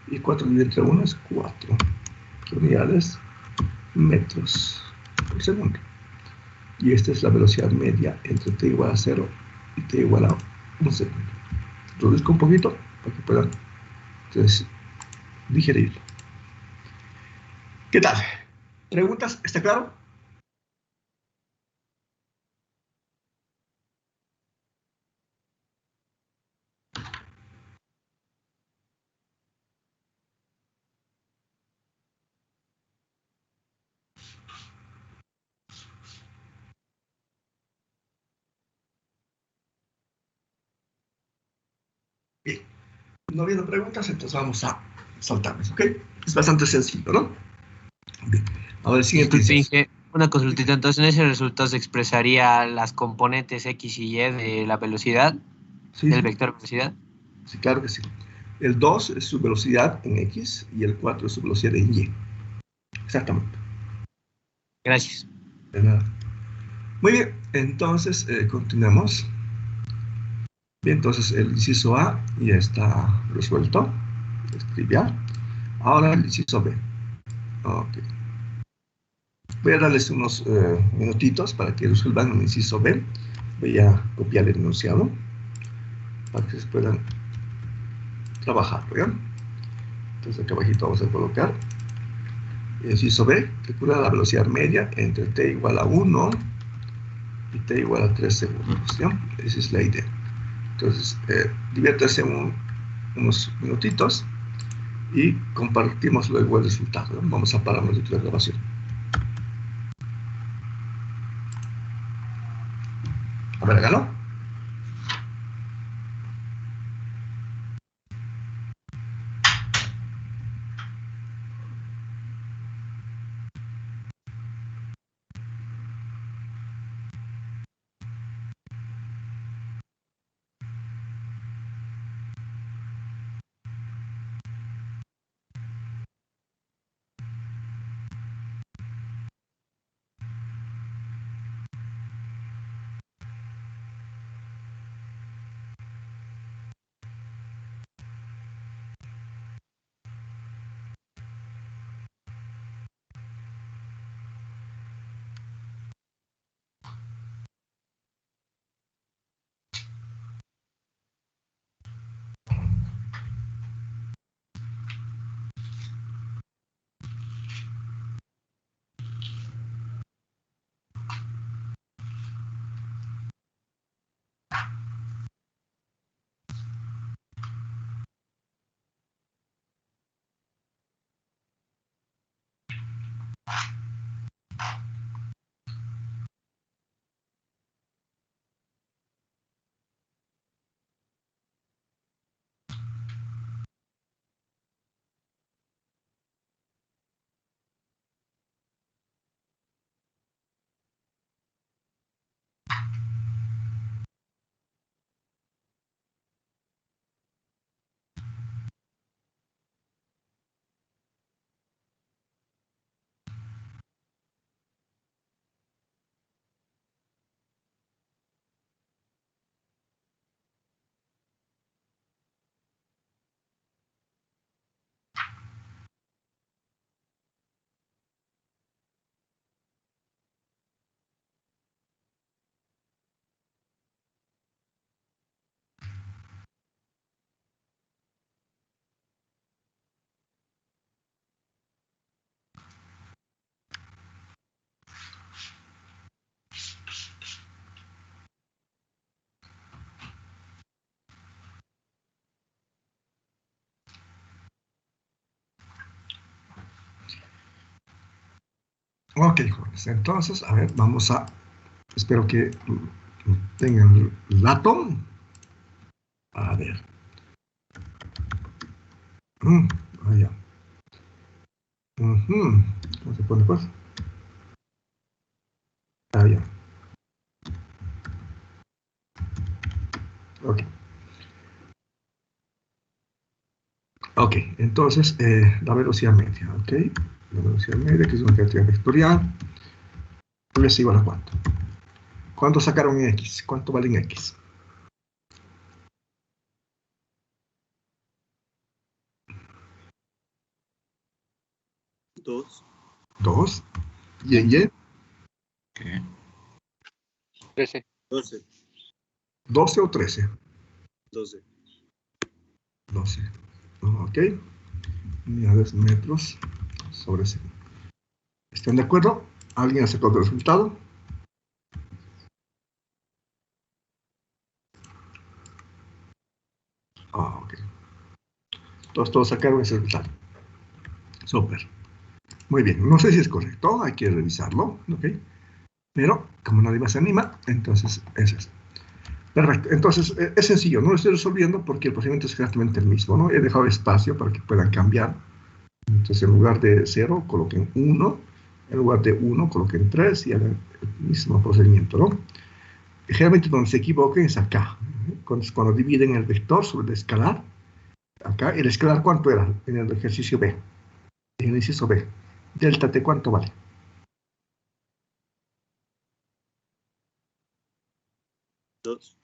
S1: Y 4 dividido entre 1 es 4. ¿Qué unidades? Metros por segundo. Y esta es la velocidad media entre t igual a 0 y t igual a 1 segundo. Reduzco un poquito para que puedan entonces, digerirlo. ¿Qué tal? ¿Preguntas? ¿Está claro? Bien. No habiendo preguntas, entonces vamos a saltarnos, ¿ok? Es bastante sencillo, ¿no? Bien. Ahora el siguiente
S4: Disculpe,
S1: inciso.
S4: Inge, una consultita. Entonces, en ese resultado se expresaría las componentes X y Y de la velocidad,
S1: Sí,
S4: del
S1: sí,
S4: vector velocidad.
S1: sí, claro que sí. El 2 es su velocidad en X y el 4 es su velocidad en Y. Exactamente.
S4: Gracias.
S1: De nada. Muy bien, entonces continuamos. Bien, entonces el inciso A ya está resuelto. Es trivial. Ahora el inciso B. Ok. Voy a darles unos minutitos para que resuelvan el inciso B. Voy a copiar el enunciado para que se puedan trabajar, ¿vean? Entonces acá abajito vamos a colocar el inciso B, calcula la velocidad media entre t igual a 1 y t igual a 3 segundos, ¿ya? Esa es la idea. Entonces, diviértase unos minutitos y compartimos luego el resultado, ¿no? Vamos a pararnos de la grabación. A ver, hágalo. Ok, jóvenes. Entonces, a ver, vamos a... Espero que tengan el dato. A ver. Ya. ¿Cómo se pone, pues? Ya. Ok. Ok, entonces, la velocidad media, ¿ok? La velocidad media, que es una cantidad vectorial, es igual a ¿cuánto? ¿Cuánto sacaron en X? ¿Cuánto vale en X?
S8: 2.
S1: 2. ¿Y en Y?
S9: 13.
S8: 12.
S1: 12 o 13.
S8: 12.
S1: 12. Ok. Unidades metros sobre segundo. ¿Están de acuerdo? ¿Alguien ha sacado el resultado? Ok. Todos sacaron ese resultado. Súper. Muy bien. No sé si es correcto, hay que revisarlo, ¿ok? Pero, como nadie más se anima, entonces es eso. Perfecto. Entonces, es sencillo, no lo estoy resolviendo porque el procedimiento es exactamente el mismo, ¿no? He dejado espacio para que puedan cambiar. Entonces, en lugar de 0, coloquen 1. En lugar de 1, coloquen 3 y hagan el mismo procedimiento, ¿no? Generalmente donde se equivoquen es acá. Cuando dividen el vector sobre el escalar, acá, ¿el escalar cuánto era en el ejercicio B? En el inciso B. Delta T, ¿cuánto vale?
S8: 2.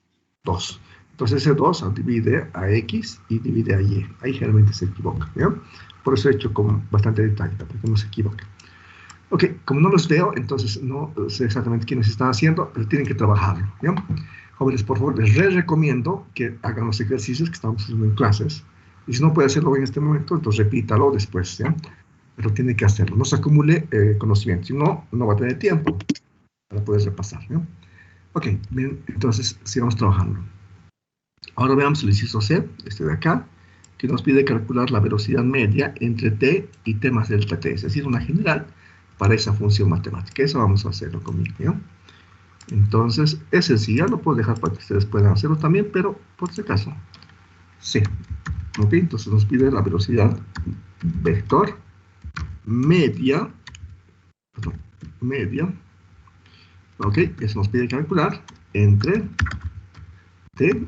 S1: 2. Entonces ese 2 divide a X y divide a Y. Ahí generalmente se equivoca, ¿ya? Por eso he hecho con bastante detalle, para que no se equivoque. Ok, como no los veo, entonces no sé exactamente quiénes están haciendo, pero tienen que trabajarlo, ¿ya? Jóvenes, por favor, les recomiendo que hagan los ejercicios que estamos haciendo en clases. Y si no puede hacerlo en este momento, entonces repítalo después, ¿ya? Pero tiene que hacerlo. No se acumule conocimiento. Si no, no va a tener tiempo para poder repasar, ¿ya? Ok, bien, entonces sigamos trabajando. Ahora veamos el inciso C, este de acá, que nos pide calcular la velocidad media entre t y t más delta t, es decir, una general para esa función matemática. Eso vamos a hacerlo conmigo, ¿ya? Entonces, es sencilla, lo puedo dejar para que ustedes puedan hacerlo también, pero por si acaso, sí. Ok, entonces nos pide la velocidad vector media, ok, eso nos pide calcular entre t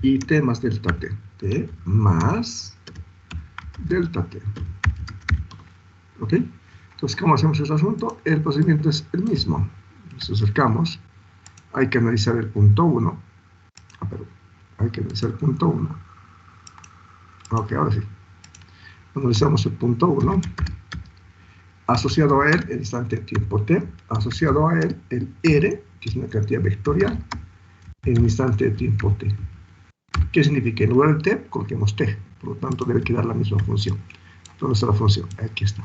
S1: y t más delta t. T más delta t. ¿Ok? Entonces, ¿cómo hacemos ese asunto? El procedimiento es el mismo. Nos acercamos. Hay que analizar el punto 1. Perdón. Hay que analizar el punto 1. Ok, ahora sí. Analizamos el punto 1. Asociado a él el instante de tiempo t. Asociado a él el r, que es una cantidad vectorial, en un instante de tiempo t. ¿Qué significa? En lugar de t, coloquemos t. Por lo tanto, debe quedar la misma función. ¿Dónde está la función? Aquí está.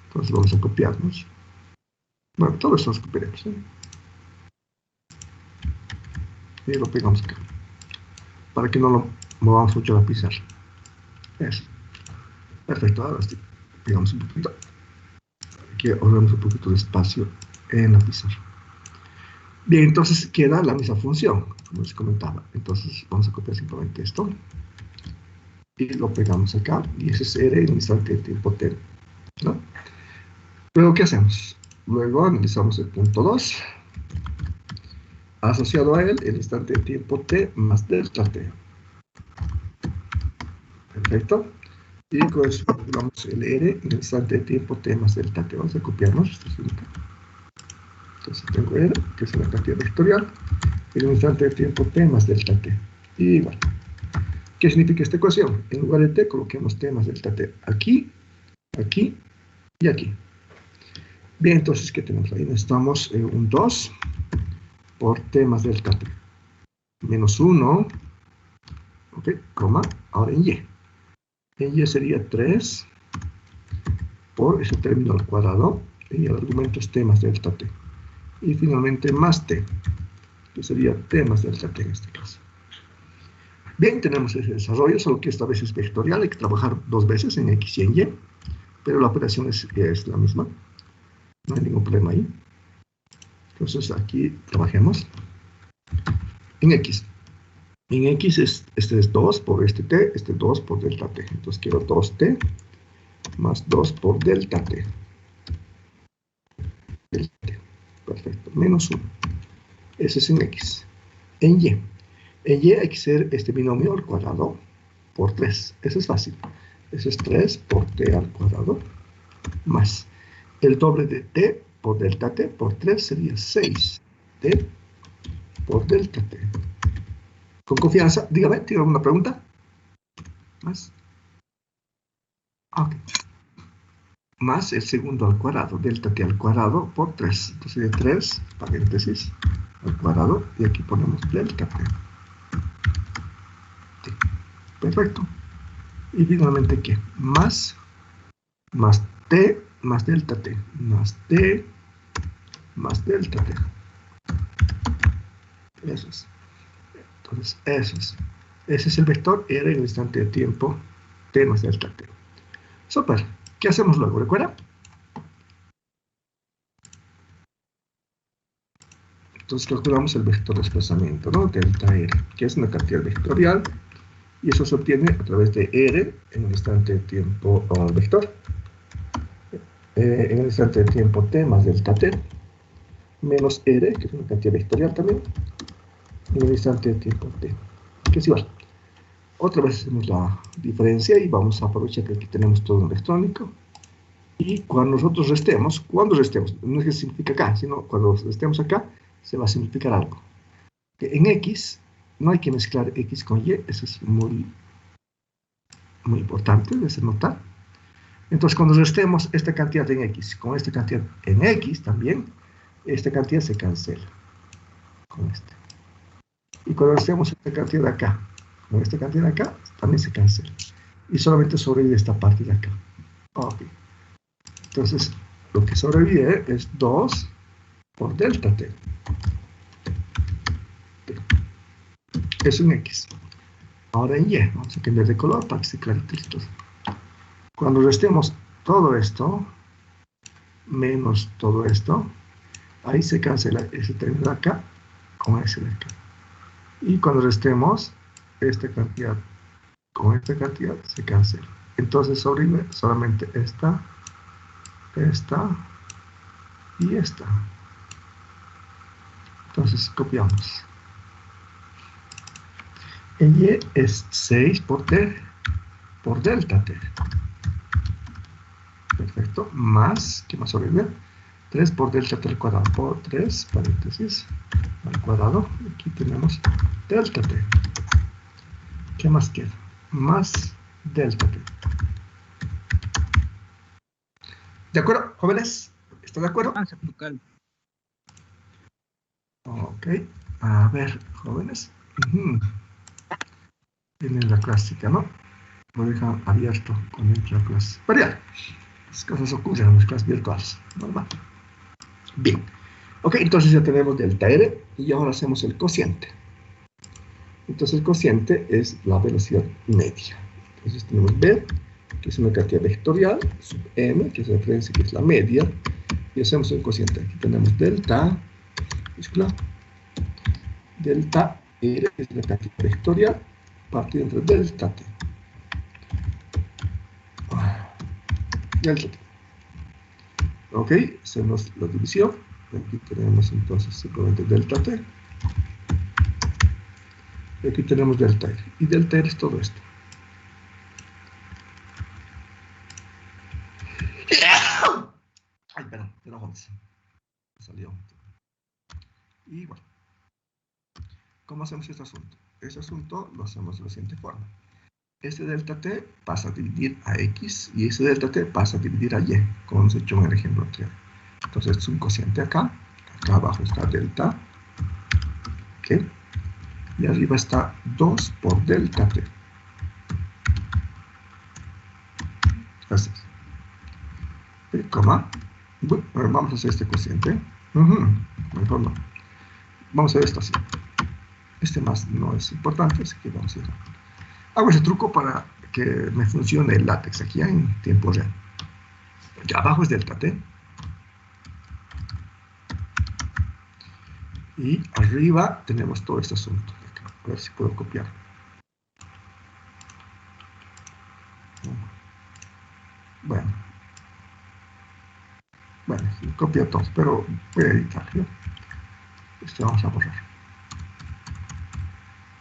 S1: Entonces vamos a copiarnos. Bueno, todo esto lo copiaremos, ¿eh? Y lo pegamos acá. Para que no lo movamos mucho a la pizarra. Eso. Perfecto, ahora sí. Pegamos un poquito. que ahorramos un poquito de espacio en la pizarra. Bien, entonces queda la misma función, como les comentaba. Entonces vamos a copiar simplemente esto. Y lo pegamos acá. Y ese es R en el instante de tiempo T, ¿no? Luego, ¿qué hacemos? Luego analizamos el punto 2. Asociado a él, el instante de tiempo T más delta T. Perfecto. Y con eso calculamos el R en el instante de tiempo T más delta T. Vamos a copiarnos esta cinta. Entonces tengo R, que es una cantidad vectorial, en un instante de tiempo T más delta T. Y igual. ¿Qué significa esta ecuación? En lugar de T, coloquemos T más delta T. Aquí, aquí y aquí. Bien, entonces, ¿qué tenemos ahí? Necesitamos un 2 por T más delta T. Menos 1, ok, coma, ahora en Y. En Y sería 3 por ese término al cuadrado, y el argumento es T más delta T. Y finalmente más T, que sería T más delta T en este caso. Bien, tenemos ese desarrollo, solo que esta vez es vectorial, hay que trabajar dos veces en X y en Y, pero la operación es la misma, no hay ningún problema ahí. Entonces aquí trabajemos en X. En X este es 2 por este T, este 2 por delta T. Entonces quiero 2T más 2 por delta T. Delta T. Perfecto, menos 1. Ese es en X. En Y. En Y hay que hacer este binomio al cuadrado por 3. Eso es fácil. Eso es 3 por T al cuadrado más el doble de T por delta T por 3 sería 6T por delta T. Con confianza, dígame, ¿tiene alguna pregunta? ¿Más? Ok. Más el segundo al cuadrado, delta T al cuadraado por 3. Entonces sería 3, paréntesis, al cuadrado, y aquí ponemos delta T. T. Perfecto. Y finalmente, ¿qué? Más T más delta T, más T más delta T. Eso es. Entonces, eso es. Ese es el vector R en el instante de tiempo T más delta T. Súper. ¿Qué hacemos luego? ¿Recuerda? Entonces calculamos el vector de desplazamiento, ¿no? Delta R, que es una cantidad vectorial, y eso se obtiene a través de R en el instante de tiempo vector. En el instante de tiempo T más delta T, menos R, que es una cantidad vectorial también, en el instante de tiempo T, que es igual. Otra vez hacemos la diferencia y vamos a aprovechar que aquí tenemos todo en electrónico. Y cuando nosotros restemos, no es que se simplifica acá, sino cuando restemos acá, se va a simplificar algo. Que en X, no hay que mezclar X con Y, eso es muy importante de notar. Entonces, cuando restemos esta cantidad en X con esta cantidad en X también, esta cantidad se cancela con esta. Y cuando restemos esta cantidad de acá con esta cantidad de acá, también se cancela. Y solamente sobrevive esta parte de acá. Ok. Entonces, lo que sobrevive es 2 por delta T. Eso en X. Ahora en Y, vamos a cambiar de color para que se clarite esto. Cuando restemos todo esto, menos todo esto, ahí se cancela ese término de acá con ese de acá. Y cuando restemos esta cantidad con esta cantidad, se cancela. Entonces sobrevive solamente esta y esta. Entonces copiamos. En Y es 6 por T por delta T. Perfecto. Más, ¿qué más sobrevive? 3 por delta T al cuadrado por 3, paréntesis, al cuadrado. Aquí tenemos delta T. ¿Qué más queda? Más delta T. ¿De acuerdo, jóvenes? ¿Están de acuerdo? Ok. A ver, jóvenes. Tienen la clásica, ¿no? Lo dejan abierto cuando entra la clase. Pero ya, las cosas ocurren en las clases virtuales. Normal. Bien. Ok, entonces ya tenemos delta R y ahora hacemos el cociente. Entonces el cociente es la velocidad media. Entonces tenemos B que es una cantidad vectorial, sub m, que es la referencia, que es la media, y hacemos un cociente. Aquí tenemos delta, delta R, que es la cantidad vectorial, partido entre delta t. Delta t. Ok, hacemos la división. Aquí tenemos entonces simplemente delta t. Y aquí tenemos delta R. Y delta R es todo esto. Ay, perdón, salió. Y bueno, ¿cómo hacemos este asunto? Este asunto lo hacemos de la siguiente forma. Este delta t pasa a dividir a x y ese delta t pasa a dividir a y, como hemos hecho en el ejemplo anterior. Entonces es un cociente acá, acá abajo está delta, ¿ok? Y arriba está 2 por delta t. Así es. Coma. Bueno, vamos a hacer este cociente. Mejor no. Vamos a hacer esto así. Este más no es importante, así que vamos a hacer. Hago ese truco para que me funcione el látex aquí en tiempo real. Aquí abajo es delta t. Y arriba tenemos todo este asunto. A ver si puedo copiar. Bueno, copia todo, pero voy a editarlo. Esto vamos a borrar.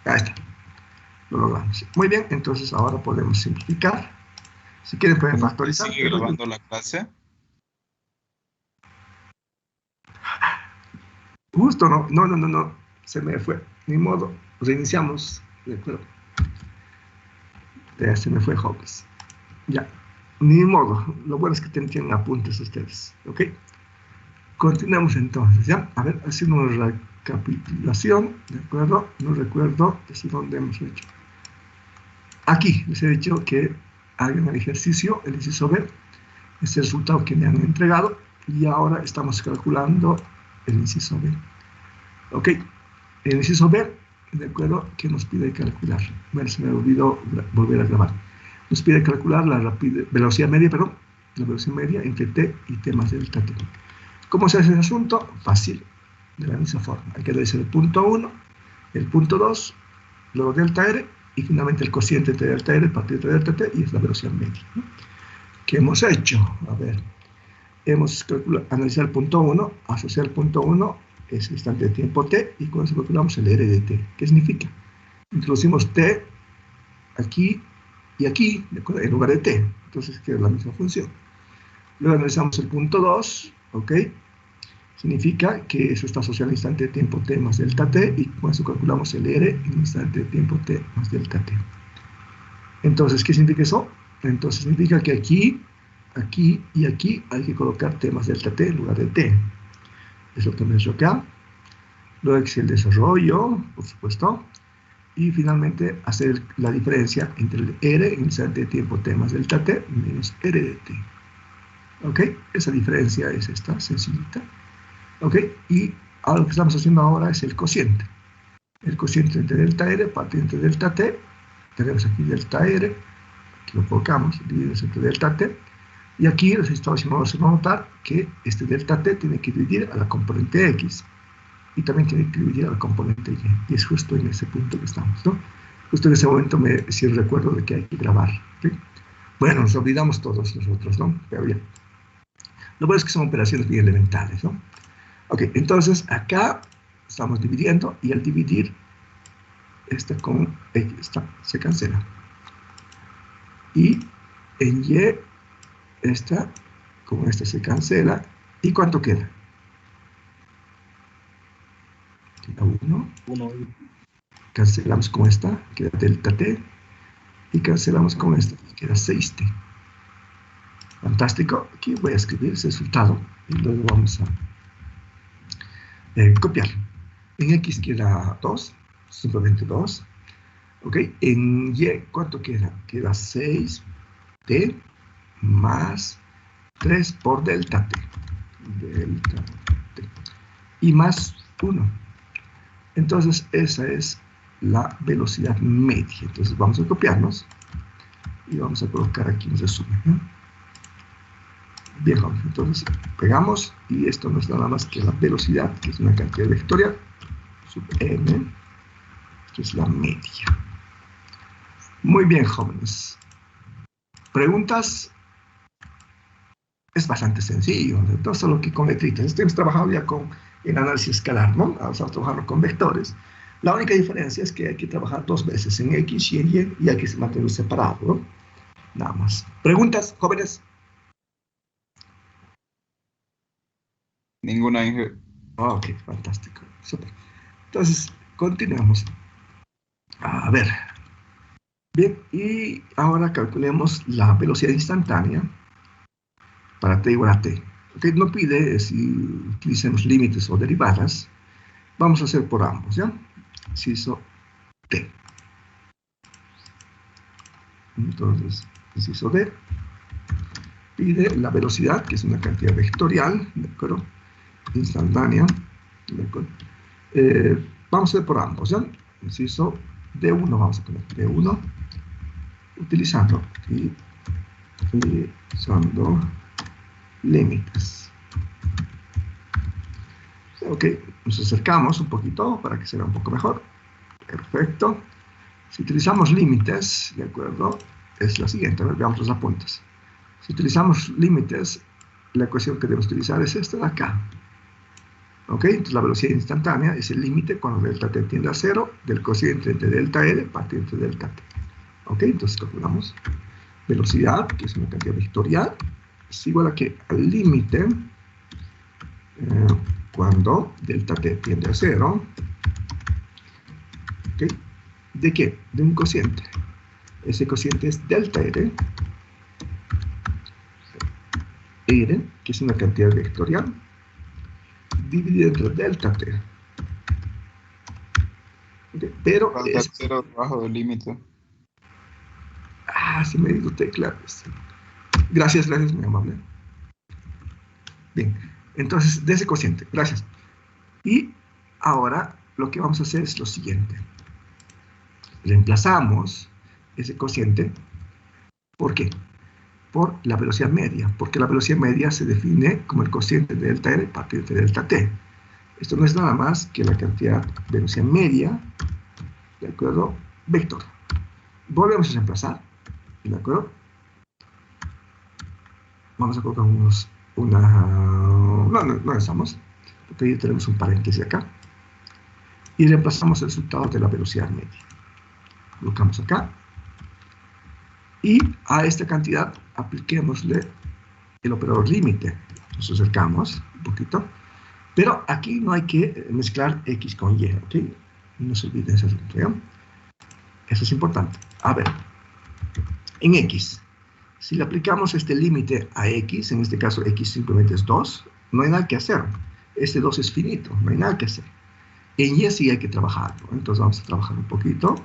S1: Ahí está. Lo logramos. Muy bien, entonces ahora podemos simplificar. Si quieren pueden factorizar.
S9: ¿Sigue grabando la clase?
S1: Justo, no. Se me fue. Ni modo. Reiniciamos. De acuerdo. Ya se me fue Hopes. Ya. Ni modo. Lo bueno es que tienen apuntes ustedes. ¿Ok? Continuamos entonces. ¿Ya? A ver, haciendo una recapitulación. ¿De acuerdo? No recuerdo desde dónde hemos hecho. Aquí les he dicho que hagan el ejercicio, el inciso B. Es el resultado que me han entregado. Y ahora estamos calculando el inciso B. Ok. El inciso B, ¿de acuerdo? ¿Qué nos pide calcular? Bueno, se me olvidó volver a grabar. Nos pide calcular la velocidad media, la velocidad media entre t y t más delta t. ¿Cómo se hace ese asunto? Fácil, de la misma forma. Hay que decir el punto 1, el punto 2, luego delta r, y finalmente el cociente entre delta r partido entre delta t, y es la velocidad media, ¿no? ¿Qué hemos hecho? A ver, hemos analizado el punto 1, asociar el punto 1, es el instante de tiempo t, y con eso calculamos el r de t. ¿Qué significa? Introducimos t aquí y aquí, ¿de acuerdo? En lugar de t. Entonces queda la misma función. Luego analizamos el punto 2, ¿ok? Significa que eso está asociado al instante de tiempo t más delta t, y con eso calculamos el r en el instante de tiempo t más delta t. Entonces, ¿qué significa eso? Entonces significa que aquí, aquí y aquí hay que colocar t más delta t en lugar de t. Es lo que hemos hecho acá. Luego es el desarrollo, por supuesto. Y finalmente hacer la diferencia entre el r en el instante de tiempo t más delta t menos r de t. ¿Ok? Esa diferencia es esta, sencillita. ¿Ok? Y ahora lo que estamos haciendo ahora es el cociente. El cociente entre delta r parte entre delta t. Tenemos aquí delta r. Aquí lo colocamos, dividimos entre delta t. Y aquí los estimados se van a notar que este delta t tiene que dividir a la componente x. Y también tiene que dividir a la componente y. Y es justo en ese punto que estamos, ¿no? Justo en ese momento sí recuerdo de que hay que grabar. ¿Sí? Bueno, nos olvidamos todos nosotros, ¿no? Pero bien. Lo bueno es que son operaciones bien elementales, ¿no? Ok, entonces acá estamos dividiendo y al dividir esta con x se cancela. Y en y esta con esta se cancela. ¿Y cuánto queda? Queda 1. Cancelamos con esta, queda delta t. Y cancelamos con esta, queda 6t. Fantástico. Aquí voy a escribir ese resultado y luego vamos a copiar. En x queda 2, simplemente 2. Ok, en y, ¿cuánto queda? Queda 6t más 3 por delta t. Delta t. Y más 1. Entonces, esa es la velocidad media. Entonces, vamos a copiarnos. y vamos a colocar aquí un resumen, ¿no? Bien, jóvenes, entonces pegamos, y esto no es nada más que la velocidad, que es una cantidad vectorial, sub n, que es la media. Muy bien, jóvenes. ¿Preguntas? Es bastante sencillo, entonces solo que con letritas. Hemos trabajado ya en análisis escalar, ¿no? Vamos a trabajar con vectores. La única diferencia es que hay que trabajar 2 veces, en X y en Y, y hay que mantenerlo separado, ¿no? Nada más. ¿Preguntas, jóvenes?
S9: Ninguna, Inge.
S1: Ok, fantástico. Super. Entonces, continuamos. A ver. Bien, y ahora calculemos la velocidad instantánea para t igual a t. Okay, no pide si utilicemos límites o derivadas. Vamos a hacer por ambos, ¿ya? Inciso t. Entonces, inciso d. Pide la velocidad, que es una cantidad vectorial, ¿de acuerdo? Instantánea, ¿de acuerdo? Vamos a hacer por ambos, ¿ya? Inciso d1, vamos a poner d1, utilizando límites. Ok, nos acercamos un poquito para que se vea un poco mejor. Perfecto. Si utilizamos límites, ¿de acuerdo? Es la siguiente, a ver, veamos los apuntes. Si utilizamos límites, la ecuación que debemos utilizar es esta de acá. ¿Ok? Entonces la velocidad instantánea es el límite cuando delta t tiende a 0 del cociente entre delta L partido entre delta t. ¿Ok? Entonces calculamos velocidad, que es una cantidad vectorial, es igual a que al límite cuando delta t tiende a 0. ¿Ok? ¿De qué? De un cociente. Ese cociente es delta R, que es una cantidad vectorial, dividido entre delta t. Okay, pero
S9: Falta 0 debajo del límite.
S1: Se me dio tecla. Gracias, muy amable. Bien, entonces, de ese cociente, gracias. Y ahora lo que vamos a hacer es lo siguiente. Reemplazamos ese cociente. ¿Por qué? Por la velocidad media, porque la velocidad media se define como el cociente de delta R partido de delta t. Esto no es nada más que la cantidad de velocidad media, ¿de acuerdo? Vector. Volvemos a reemplazar, ¿de acuerdo? Vamos a colocar no estamos, porque ya tenemos un paréntesis acá. Y reemplazamos el resultado de la velocidad media. Colocamos acá. Y a esta cantidad apliquémosle el operador límite. Nos acercamos un poquito. Pero aquí no hay que mezclar X con Y, ¿ok? No se olviden ese asunto, ¿ya? Eso es importante. A ver, en X, si le aplicamos este límite a X, en este caso X simplemente es 2, no hay nada que hacer. Este 2 es finito, no hay nada que hacer. En Y sí hay que trabajarlo. Entonces vamos a trabajar un poquito.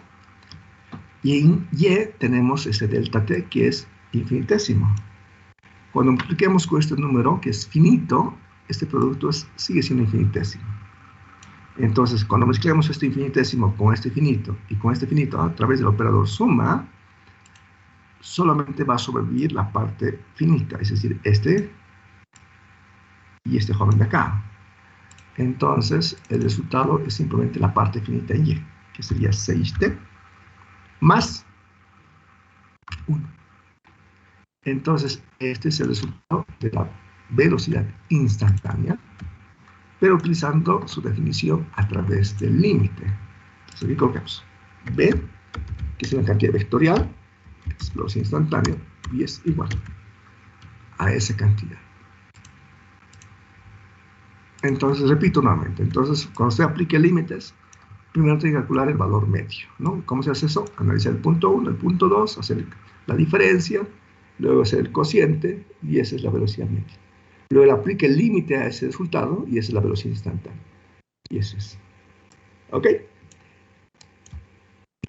S1: Y en Y tenemos ese delta t que es infinitésimo. Cuando multipliquemos con este número que es finito, este producto sigue siendo infinitésimo. Entonces, cuando mezclemos este infinitésimo con este finito y con este finito a través del operador suma, solamente va a sobrevivir la parte finita, es decir, este y este joven de acá. Entonces, el resultado es simplemente la parte finita en Y, que sería 6t más 1. Entonces, este es el resultado de la velocidad instantánea, pero utilizando su definición a través del límite. Entonces, aquí colocamos B, que es una cantidad vectorial, que es velocidad instantánea, y es igual a esa cantidad. Entonces, repito nuevamente. Entonces, cuando usted aplique límites, primero tiene que calcular el valor medio, ¿no? ¿Cómo se hace eso? Analizar el punto 1, el punto 2, hacer la diferencia, luego hacer el cociente, y esa es la velocidad media. Luego le aplica el límite a ese resultado, y esa es la velocidad instantánea. Y eso es. ¿Ok?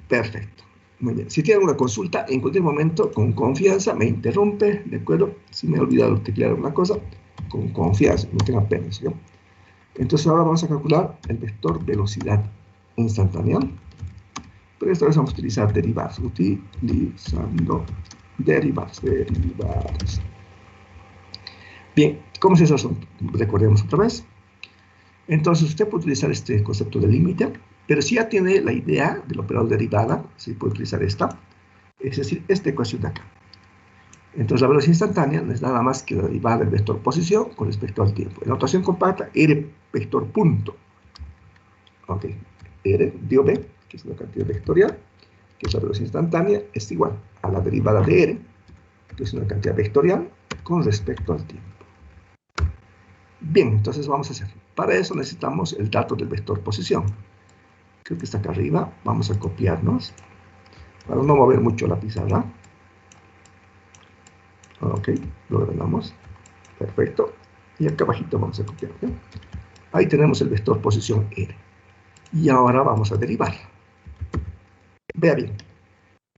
S1: Perfecto. Muy bien. Si tiene alguna consulta, en cualquier momento, con confianza, me interrumpe, ¿de acuerdo? Si me he olvidado teclear alguna cosa, con confianza, no tenga pena, ¿sí? Entonces ahora vamos a calcular el vector velocidad instantánea. Pero esta vez vamos a utilizar derivadas. Utilizando Derivadas. Bien, ¿cómo es ese asunto? Recordemos otra vez. Entonces, usted puede utilizar este concepto de límite, pero si ya tiene la idea del operador derivada, sí puede utilizar esta, es decir, esta ecuación de acá. Entonces, la velocidad instantánea no es nada más que la derivada del vector posición con respecto al tiempo. En notación compacta, R vector punto. Ok, R dio B, que es la cantidad vectorial, que es la velocidad instantánea, es igual a la derivada de R, que es una cantidad vectorial, con respecto al tiempo. Bien, entonces vamos a hacer. Para eso necesitamos el dato del vector posición. Creo que está acá arriba. Vamos a copiarnos. Para no mover mucho la pizarra. Ok, lo ordenamos. Perfecto. Y acá abajito vamos a copiar. ¿Sí? Ahí tenemos el vector posición R. Y ahora vamos a derivar. Vea bien.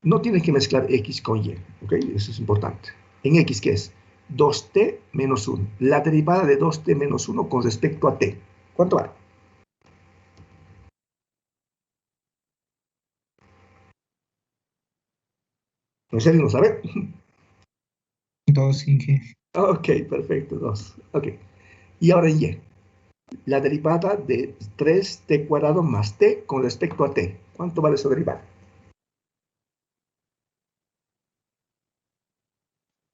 S1: No tiene que mezclar X con Y. Ok, eso es importante. En X, ¿qué es? 2t menos 1. La derivada de 2t menos 1 con respecto a t. ¿Cuánto vale? ¿En serio no sabe?
S2: 2, Inge.
S1: Ok, perfecto, 2. Ok. Y ahora en Y. La derivada de 3t cuadrado más t con respecto a t. ¿Cuánto vale esa derivada?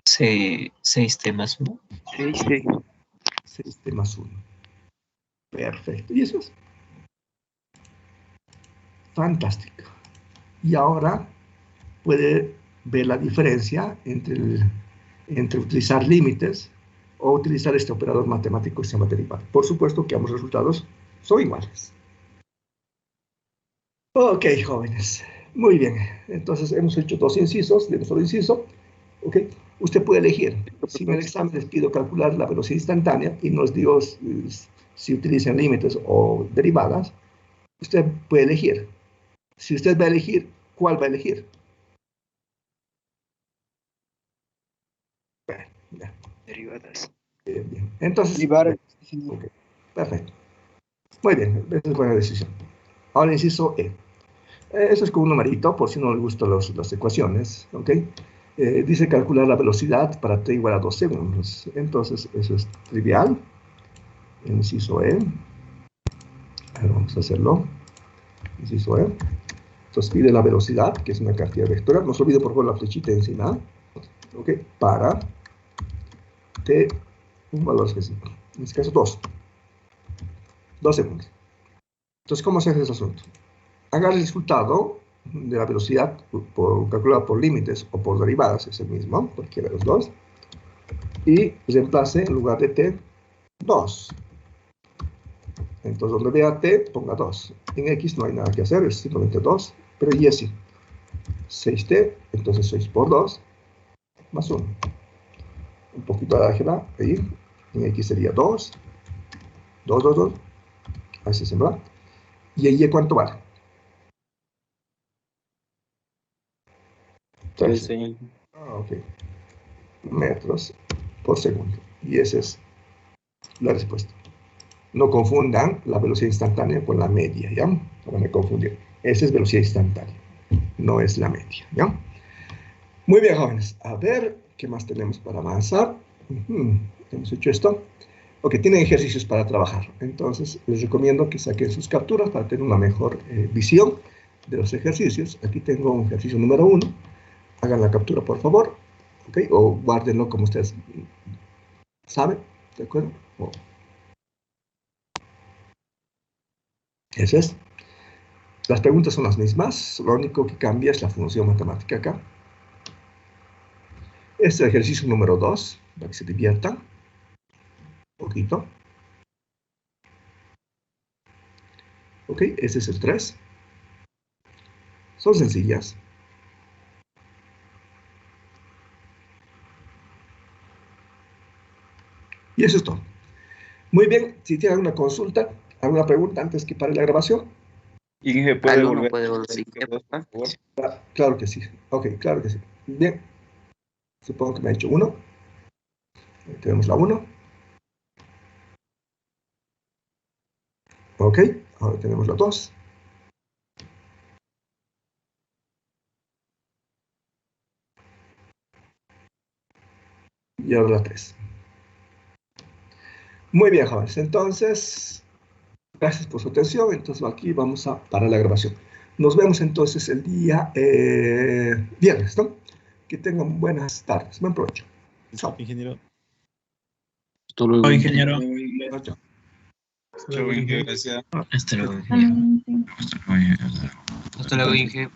S10: 6t más 1.
S6: 6t.
S1: 6t más 1. Perfecto. ¿Y eso es? Fantástico. Y ahora puede ver la diferencia entre utilizar límites o utilizar este operador matemático que se llama derivada. Por supuesto que ambos resultados son iguales. Ok, jóvenes. Muy bien. Entonces hemos hecho dos incisos de un solo inciso. Ok. Usted puede elegir. Si en el examen les pido calcular la velocidad instantánea y nos digo si utilizan límites o derivadas, usted puede elegir. Si usted va a elegir, ¿cuál va a elegir? Bueno, ya.
S6: Derivadas.
S1: Bien. Entonces,
S6: Derivar.
S1: okay. Perfecto. Muy bien, esa es buena decisión. Ahora inciso E. Eso es con un numerito, por si no le gustan las ecuaciones, ¿ok? Dice calcular la velocidad para t igual a 2 segundos. Entonces, eso es trivial. Inciso E. Ahora vamos a hacerlo. Inciso E. Entonces pide la velocidad, que es una cantidad vectorial. No se olvide por favor la flechita encima. ¿Ok? Para t, un valor específico. En este caso, 2. 2 segundos. Entonces, ¿cómo se hace ese asunto? Haga el resultado de la velocidad calculada por límites o por derivadas, es el mismo, cualquiera de los dos, y reemplace en lugar de t, 2. Entonces, donde vea t, ponga 2. En x no hay nada que hacer, es simplemente 2, pero y es sí. 6t, entonces 6 por 2, más 1. Un poquito de álgebra, ahí, en x sería 2, 2, 2, 2, así se va. ¿Y en y cuánto vale? 13. Ok. Metros por segundo. Y esa es la respuesta. No confundan la velocidad instantánea con la media, ¿ya? No me confundir. Esa es velocidad instantánea, no es la media, ¿ya? Muy bien, jóvenes. A ver, ¿qué más tenemos para avanzar? Hemos hecho esto. Ok, tienen ejercicios para trabajar. Entonces, les recomiendo que saquen sus capturas para tener una mejor visión de los ejercicios. Aquí tengo un ejercicio número 1. Hagan la captura, por favor. ¿Ok? O guárdenlo como ustedes saben. ¿De acuerdo? Eso es. Las preguntas son las mismas. Lo único que cambia es la función matemática acá. Este es el ejercicio número 2, para que se diviertan un poquito. Ok, ese es el 3. Son sencillas. Y eso es todo. Muy bien, si tienen alguna consulta, alguna pregunta antes que pare la grabación.
S9: Inge, ¿puede volver por favor?
S1: Claro que sí. Ok, claro que sí. Bien. Supongo que me ha hecho 1. Tenemos la 1. Ok, ahora tenemos la 2. Y ahora la 3. Muy bien, jóvenes. Entonces, gracias por su atención. Entonces, aquí vamos a parar la grabación. Nos vemos entonces el día viernes, ¿no? Que tengan buenas tardes. Buen provecho. Chao.
S10: Ingeniero.
S11: Hasta luego.
S2: ingeniero.
S1: Chao.
S10: Hasta luego, ingeniero. Gracias.
S11: Hasta luego.
S4: Hasta luego, Inge.